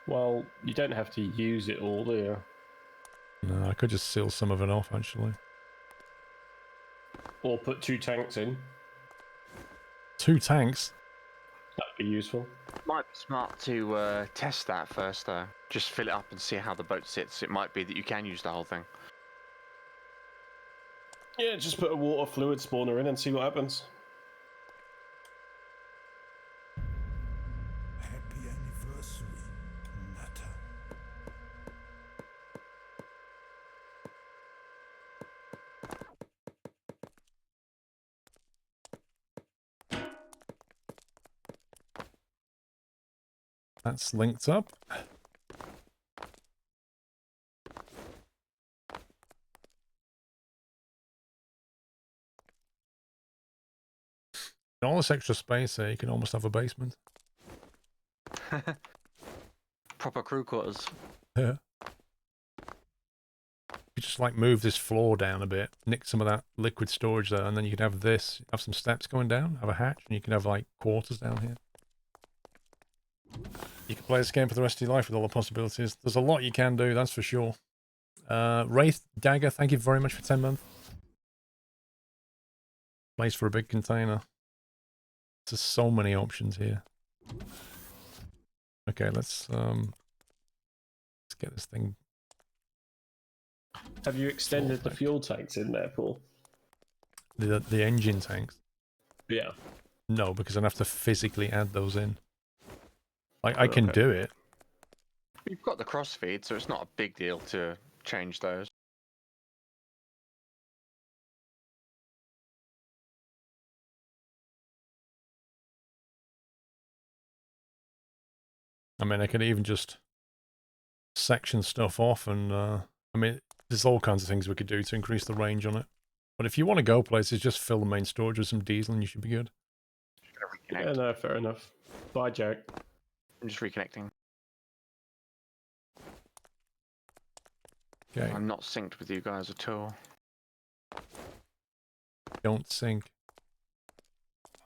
B: Well, you don't have to use it all, do you?
A: No, I could just seal some of it off, actually.
B: Or put 2 tanks in.
A: 2 tanks?
B: That'd be useful.
D: Might be smart to test that first, though. Just fill it up and see how the boat sits. It might be that you can use the whole thing.
B: Yeah, just put a water fluid spawner in and see what happens.
C: Happy anniversary, Nutter.
A: That's linked up. All this extra space here, you can almost have a basement.
D: Proper crew quarters.
A: Yeah. You just like move this floor down a bit, nick some of that liquid storage there, and then you could have this, have some steps going down, have a hatch, and you can have like quarters down here. You can play this game for the rest of your life with all the possibilities. There's a lot you can do, that's for sure. Wraith Dagger, thank you very much for 10 months. Place for a big container. There's so many options here. Okay, let's get this thing.
B: Have you extended the fuel tanks in there, Paul?
A: The engine tanks?
B: Yeah.
A: No, because I'd have to physically add those in. I can do it.
D: You've got the crossfeed, so it's not a big deal to change those.
A: I mean, I could even just section stuff off and, I mean, there's all kinds of things we could do to increase the range on it. But if you want to go places, just fill the main storage with some diesel and you should be good.
B: Yeah, no, fair enough. Bye, Jack.
D: I'm just reconnecting.
A: Okay,
D: I'm not synced with you guys at all.
A: don't sink.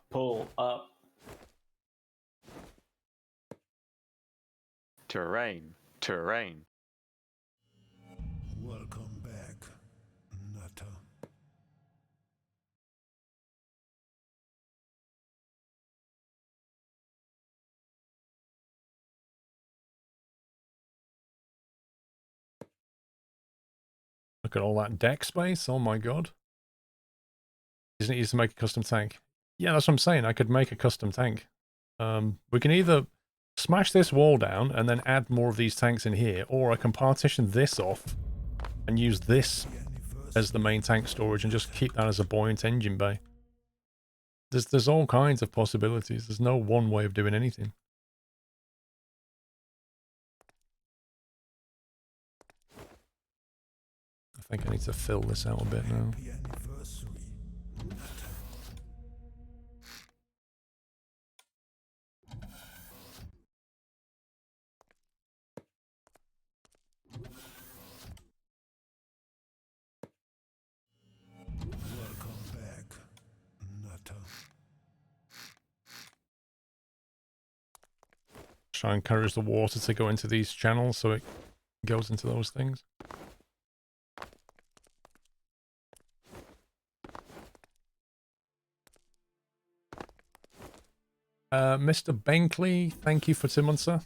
B: Pull up.
D: Terrain. Terrain.
C: Welcome back, Nutter.
A: Look at all that deck space. Oh my god. Isn't it easy to make a custom tank? Yeah, that's what I'm saying. I could make a custom tank. We can either smash this wall down and then add more of these tanks in here, or I can partition this off and use this as the main tank storage and just keep that as a buoyant engine bay. There's all kinds of possibilities. There's no one way of doing anything. I think I need to fill this out a bit now.
C: Happy anniversary, Nutter. Welcome back, Nutter.
A: Try and encourage the water to go into these channels so it goes into those things. Mr. Bankley, thank you for 2 months, sir.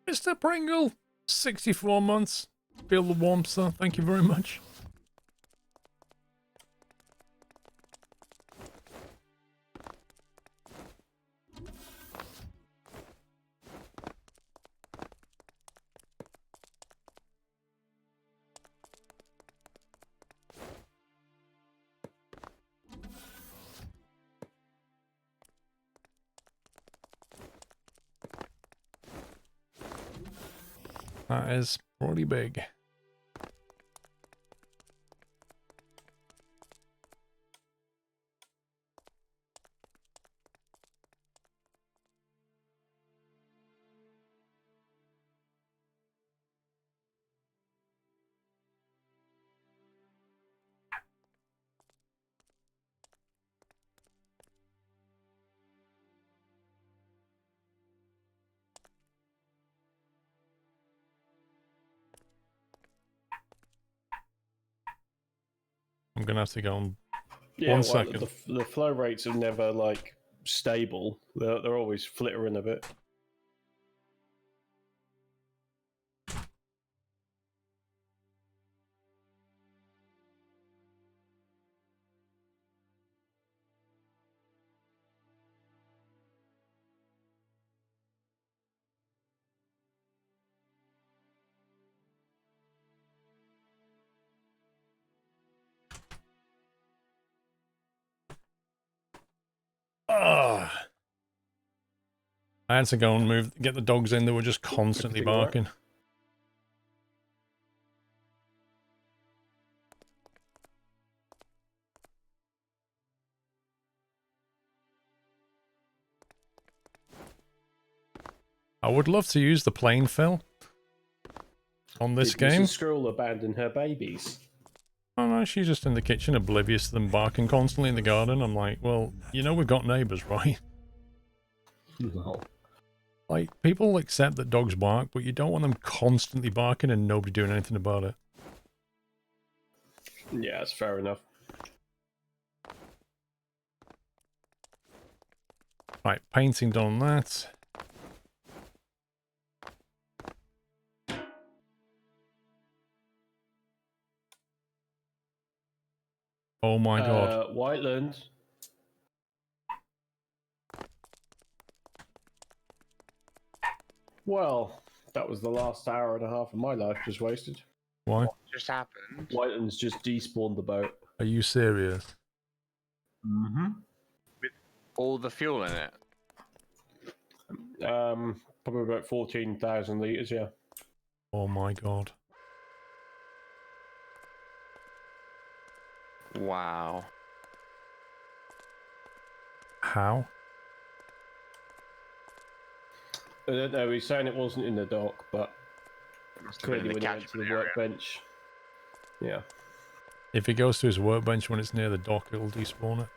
A: Mr. Pringle, 64 months. Feel the warmth, sir. Thank you very much. That is pretty big. I'm gonna have to go on
B: Yeah,
A: one
B: well,
A: second.
B: the flow rates are never like stable. They're always flittering a bit.
A: Ugh. I had to go and get the dogs in. They were just constantly
B: Everything all right?
A: barking. I would love to use the plane fill on this
B: Did
A: game.
B: Mrs. Squirrel abandon her babies?
A: Oh no, she's just in the kitchen, oblivious to them barking constantly in the garden. I'm like, well, you know we've got neighbours, right?
B: No.
A: Like, people accept that dogs bark, but you don't want them constantly barking and nobody doing anything about it.
B: Yeah, that's fair enough.
A: Right, painting done on that. Oh my god.
B: Whiteland. Well, that was the last hour and a half of my life just wasted.
A: Why?
D: Just happened.
B: Whiteland's just despawned the boat.
A: Are you serious?
B: Mm-hmm.
D: All the fuel in it.
B: Probably about 14,000 litres, yeah.
A: Oh my god.
D: Wow.
A: How?
B: I don't know, he's saying it wasn't in the dock, but
D: Must have been
B: clearly
D: in
B: when
D: the
B: he went to the
D: catchment area.
B: workbench. Yeah.
A: If he goes to his workbench when it's near the dock, it'll despawn it.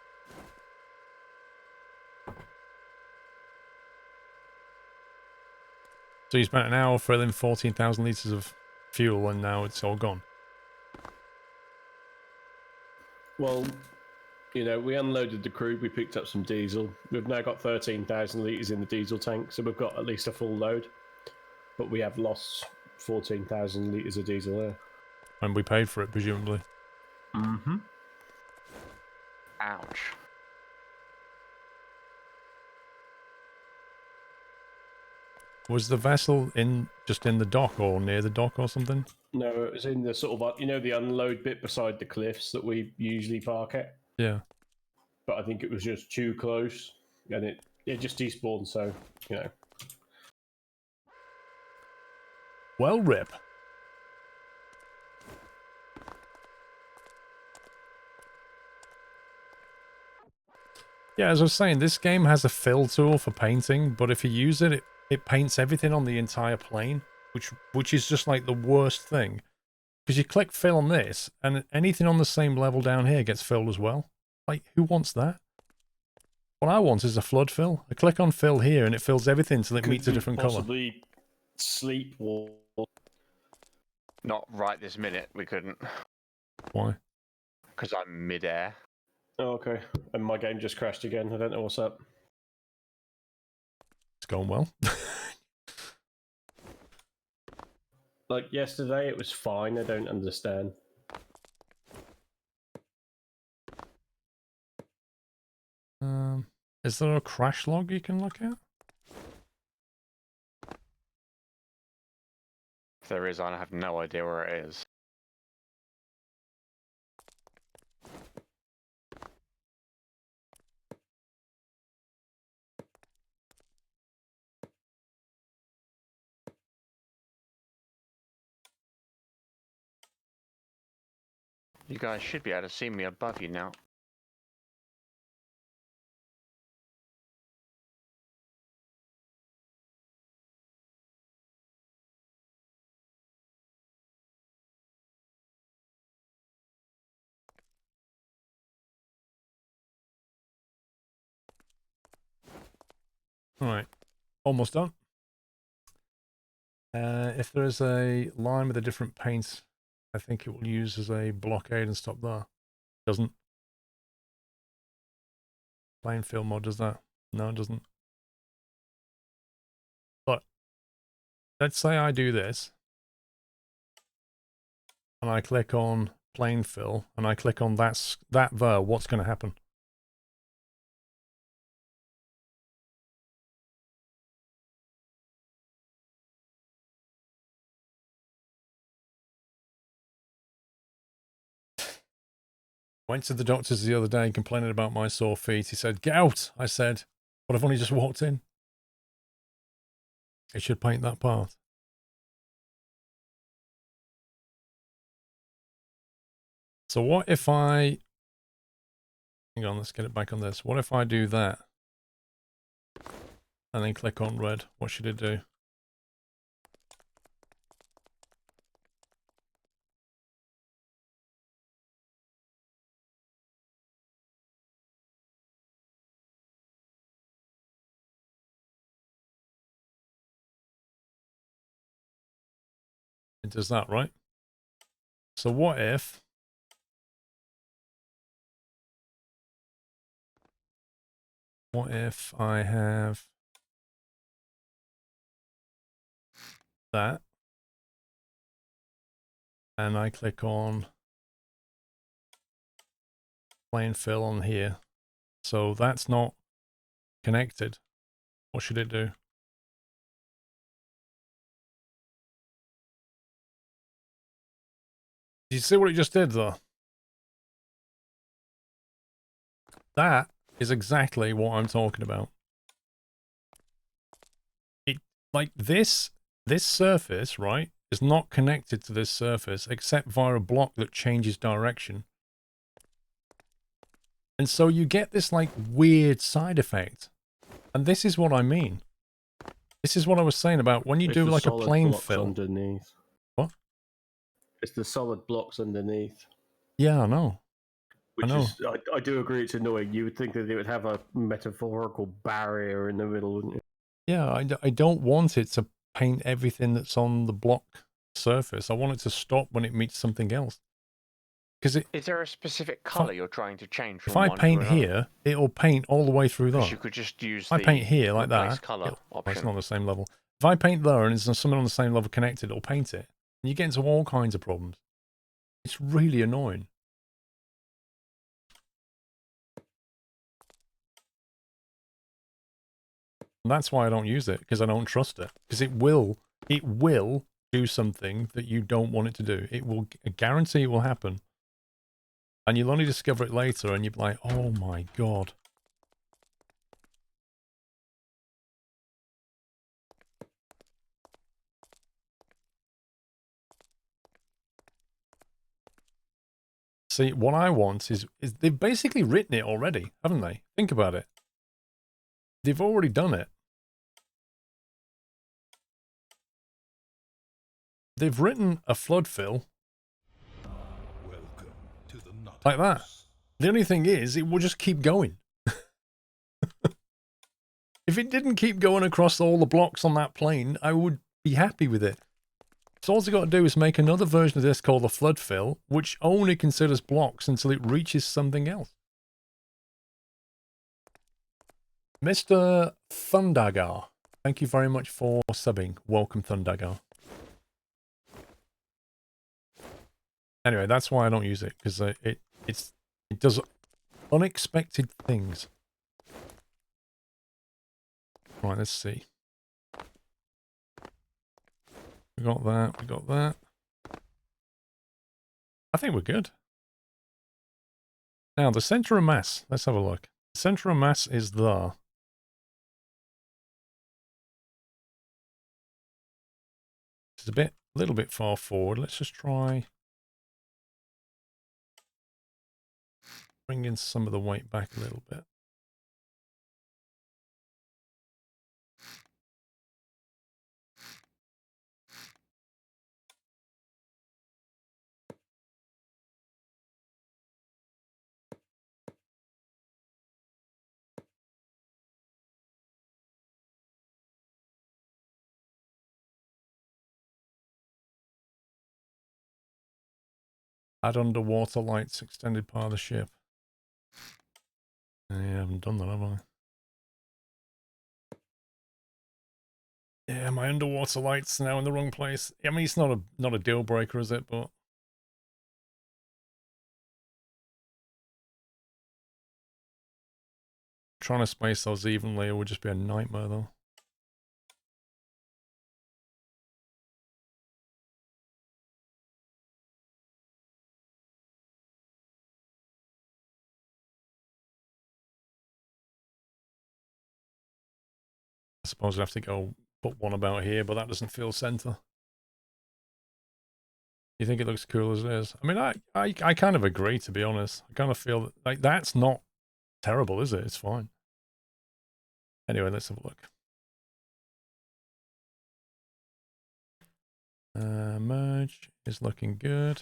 A: So you spent an hour filling 14,000 litres of fuel and now it's all gone.
B: Well, you know, we unloaded the crew, we picked up some diesel. We've now got 13,000 litres in the diesel tank, so we've got at least a full load. But we have lost 14,000 litres of diesel there.
A: And we paid for it, presumably.
B: Mm-hmm.
D: Ouch.
A: Was the vessel just in the dock or near the dock or something?
B: No, it was in the sort of, you know, the unload bit beside the cliffs that we usually park at.
A: Yeah.
B: But I think it was just too close, and it just despawned, so, you know.
A: Well, rip. Yeah, as I was saying, this game has a fill tool for painting, but if you use it, it paints everything on the entire plane, which is just like the worst thing. Because you click fill on this, and anything on the same level down here gets filled as well. Like, who wants that? What I want is a flood fill. I click on fill here, and it fills everything till it meets a different color.
B: Possibly sleep or...
D: Not right this minute, we couldn't.
A: Why?
D: Because I'm mid-air.
B: Oh, okay. And my game just crashed again. I don't know what's up.
A: It's going well.
B: Like yesterday, it was fine. I don't understand.
A: Is there a crash log you can look at?
D: If there is, I have no idea where it is. You guys should be able to see me above you now.
A: All right, almost done. If there is a line with a different paint, I think it will use as a blockade and stop there. Doesn't. Plain fill mod does that? No, it doesn't. But let's say I do this, and I click on plain fill, and I click on that there. What's going to happen? Went to the doctor's the other day complaining about my sore feet. He said, "Get out." I said, "But I've only just walked in." It should paint that part. So what if I... Hang on, let's get it back on this. What if I do that? And then click on red. What should it do? It does that, right? So what if... What if I have that, and I click on plain fill on here. So that's not connected. What should it do? Did you see what it just did though? That is exactly what I'm talking about. It, like this surface, right, is not connected to this surface except via a block that changes direction. And so you get this like weird side effect. And this is what I mean. This is what I was saying about when you do like a plain fill.
B: Underneath.
A: What?
B: It's the solid blocks underneath.
A: Yeah, I know.
B: Which is, I do agree it's annoying. You would think that it would have a metaphorical barrier in the middle, wouldn't you?
A: Yeah, I don't want it to paint everything that's on the block surface. I want it to stop when it meets something else. Because
D: Is there a specific color you're trying to change from
A: if I
D: one
A: paint
D: to another?
A: here, it'll paint all the way through there.
D: You could just use
A: I paint here like
D: replace
A: that.
D: color
A: Well,
D: option.
A: it's not on the same level. If I paint there and there's something on the same level connected, it'll paint it. And you get into all kinds of problems. It's really annoying. And that's why I don't use it, because I don't trust it. Because it will do something that you don't want it to do. It will, I guarantee it will happen. And you'll only discover it later and you'll be like, oh my God. See, what I want is they've basically written it already, haven't they? Think about it. They've already done it. They've written a flood fill
C: Welcome to the nut
A: like that.
C: house.
A: The only thing is, it will just keep going. If it didn't keep going across all the blocks on that plane, I would be happy with it. So all you've got to do is make another version of this called the flood fill, which only considers blocks until it reaches something else. Mr. Thundagar, thank you very much for subbing. Welcome, Thundagar. Anyway, that's why I don't use it, because it does unexpected things. Right, let's see. We got that, we got that. I think we're good. Now, the center of mass. Let's have a look. The center of mass is there. It's a little bit far forward. Let's just try. bring in some of the weight back a little bit. Add underwater lights, extended part of the ship. Yeah, I haven't done that, have I? Yeah, my underwater lights now in the wrong place. I mean, it's not a deal breaker, is it? But trying to space those evenly would just be a nightmare, though. I suppose I have to go put one about here, but that doesn't feel center. You think it looks cool as it is? I mean, I kind of agree, to be honest. I kind of feel that, like, that's not terrible, is it? It's fine. Anyway, let's have a look. Merge is looking good.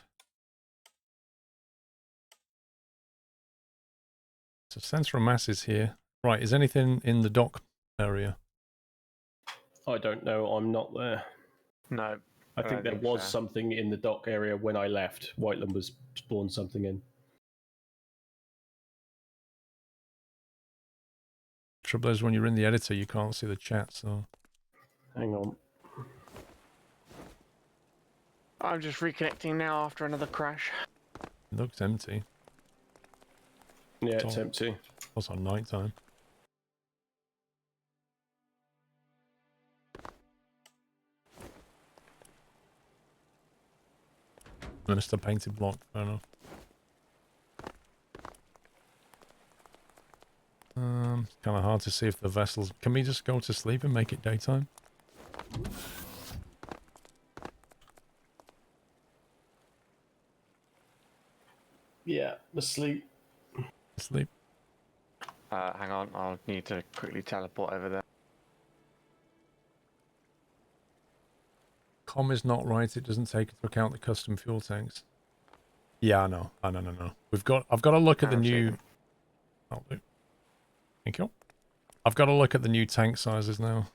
A: So center of mass is here. Right, is anything in the dock area?
B: I don't know. I'm not there.
D: No.
B: I think there was something in the dock area when I left. Whiteland was spawned something in.
A: Trouble is, when you're in the editor, you can't see the chat, so...
B: Hang on.
D: I'm just reconnecting now after another crash.
A: It looks empty.
B: Yeah, it's empty.
A: It's on night time. Minister painted block, fair enough. It's kind of hard to see if the vessels... Can we just go to sleep and make it daytime?
B: Yeah, asleep.
A: Sleep.
D: Hang on, I'll need to quickly teleport over there.
A: Com is not right. It doesn't take into account the custom fuel tanks. Yeah, I know. Oh, no. I've got to look at the new... I'll do. Thank you. I've got to look at the new tank sizes now.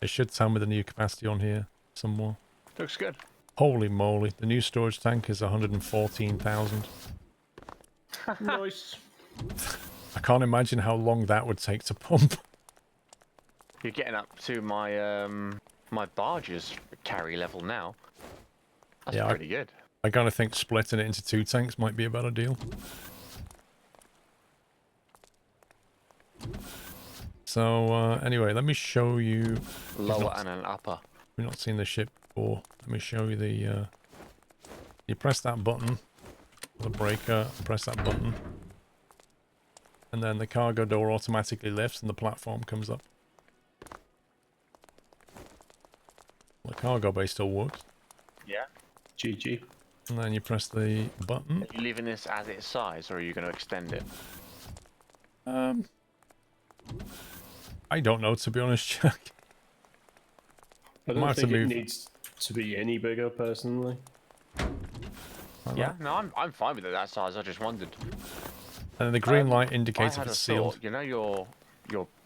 A: It should tell me the new capacity on here some more.
D: Looks good.
A: Holy moly. The new storage tank is 114,000.
B: Nice.
A: I can't imagine how long that would take to pump.
D: You're getting up to my my barge's carry level now. That's pretty good.
A: I kind of think splitting it into 2 tanks might be a better deal. So, anyway, let me show you...
D: Lower and an upper.
A: We've not seen the ship before. Let me show you the... You press that button, the breaker, and press that button. And then the cargo door automatically lifts and the platform comes up. The cargo bay still works.
D: Yeah.
B: GG.
A: And then you press the button.
D: Are you leaving this as its size, or are you going to extend it?
A: I don't know, to be honest, Jack.
B: I don't think it needs to be any bigger, personally.
D: Yeah, no, I'm fine with it that size. I just wondered.
A: And the green light indicates if it's sealed.
D: You know your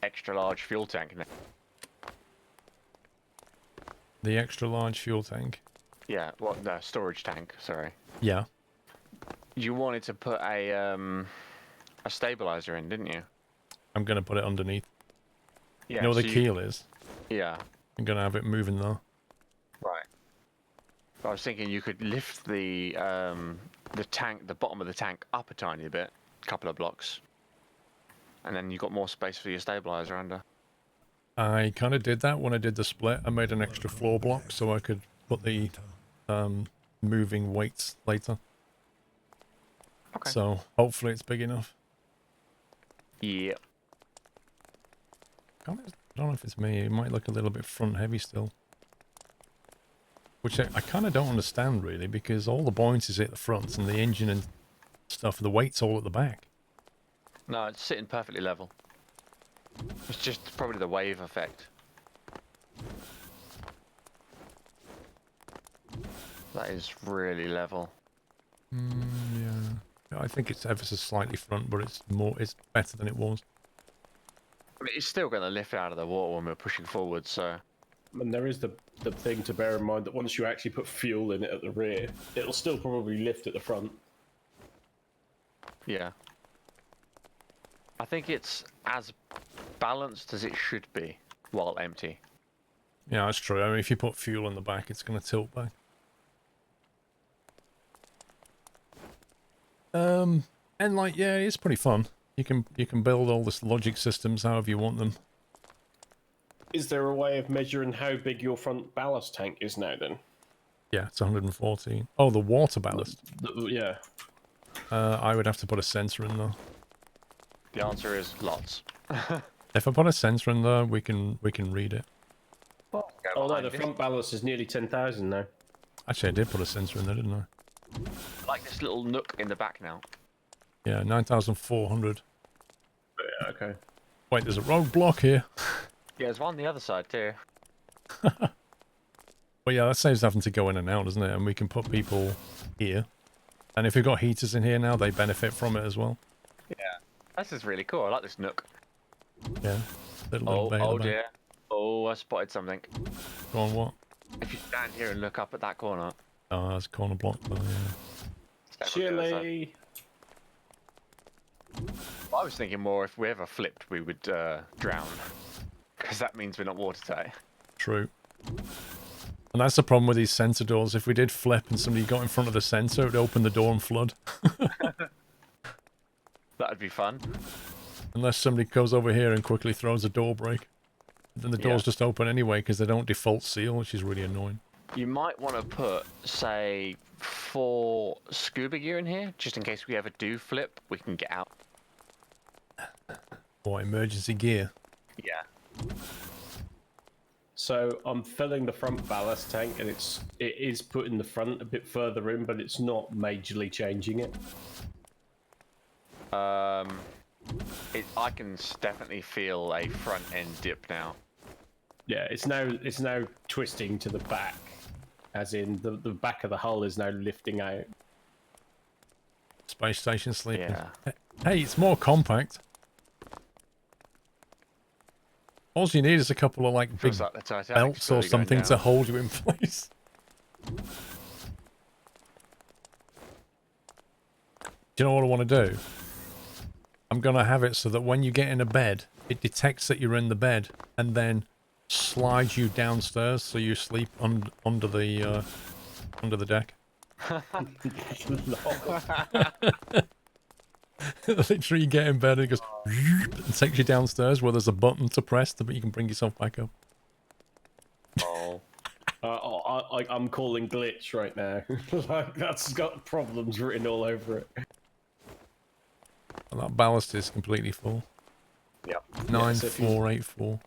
D: extra large fuel tank now.
A: The extra large fuel tank.
D: Yeah, well, the storage tank. Sorry.
A: Yeah.
D: You wanted to put a stabilizer in, didn't you?
A: I'm gonna put it underneath.
D: Yeah.
A: You know where the keel is?
D: Yeah.
A: I'm gonna have it moving there.
D: Right. I was thinking you could lift the tank, the bottom of the tank, up a tiny bit, a couple of blocks, and then you got more space for your stabilizer under.
A: I kind of did that when I did the split. I made an extra floor block so I could put the moving weights later.
D: Okay.
A: So hopefully it's big enough.
D: Yeah.
A: I don't know if it's me. It might look a little bit front heavy still. Which I kind of don't understand really, because all the buoyancy's at the front and the engine and stuff. The weight's all at the back.
D: No, it's sitting perfectly level. It's just probably the wave effect. That is really level.
A: Yeah. I think it's ever so slightly front, but it's better than it was.
D: I mean, it's still going to lift out of the water when we're pushing forward, so...
B: And there is the thing to bear in mind that once you actually put fuel in it at the rear, it'll still probably lift at the front.
D: Yeah. I think it's as balanced as it should be while empty.
A: Yeah, that's true. I mean, if you put fuel in the back, it's going to tilt back. And like, yeah, it's pretty fun. You can build all this logic systems however you want them.
B: Is there a way of measuring how big your front ballast tank is now then?
A: Yeah, it's 114. Oh, the water ballast.
B: Yeah.
A: I would have to put a sensor in there.
D: The answer is lots.
A: If I put a sensor in there, we can read it.
D: Well,
B: Oh no, the front ballast is nearly 10,000 now.
A: Actually, I did put a sensor in there, didn't I?
D: I like this little nook in the back now.
A: Yeah, 9,400.
B: Yeah, okay.
A: Wait, there's a roadblock here.
D: Yeah, there's one on the other side too.
A: Well, yeah, that saves having to go in and out, doesn't it? And we can put people here. And if we've got heaters in here now, they benefit from it as well.
D: Yeah. This is really cool. I like this nook.
A: Yeah. Little bay at the
D: Oh
A: back.
D: dear. Oh, I spotted something.
A: Go on, what?
D: If you stand here and look up at that corner.
A: Oh, that's a corner block. Oh, yeah.
D: it's definitely the other side.
B: Chile.
D: I was thinking more if we ever flipped, we would drown. Because that means we're not watertight.
A: True. And that's the problem with these sensor doors. If we did flip and somebody got in front of the sensor, it would open the door and flood.
D: That'd be fun.
A: Unless somebody goes over here and quickly throws a door break. Then the doors just open anyway because they don't default seal, which is really annoying.
D: You might want to put, say, 4 scuba gear in here, just in case we ever do flip, we can get out.
A: Or emergency gear.
D: Yeah.
B: So I'm filling the front ballast tank, and it is putting the front a bit further in, but it's not majorly changing it.
D: I can definitely feel a front end dip now.
B: Yeah, it's now twisting to the back, as in the back of the hull is now lifting out.
A: Space station sleeping.
D: Yeah.
A: Hey, it's more compact. All you need is a couple of like big
D: Feels like the Titanic's
A: belts or
D: slowly going
A: something to
D: down.
A: hold you in place. Do you know what I want to do? I'm going to have it so that when you get in a bed, it detects that you're in the bed and then slides you downstairs so you sleep under the deck. Literally, you get in bed and it goes and takes you downstairs where there's a button to press but you can bring yourself back up.
D: Oh.
B: I'm calling glitch right now. Like that's got problems written all over it.
A: And that ballast is completely full.
D: Yep.
A: 9484.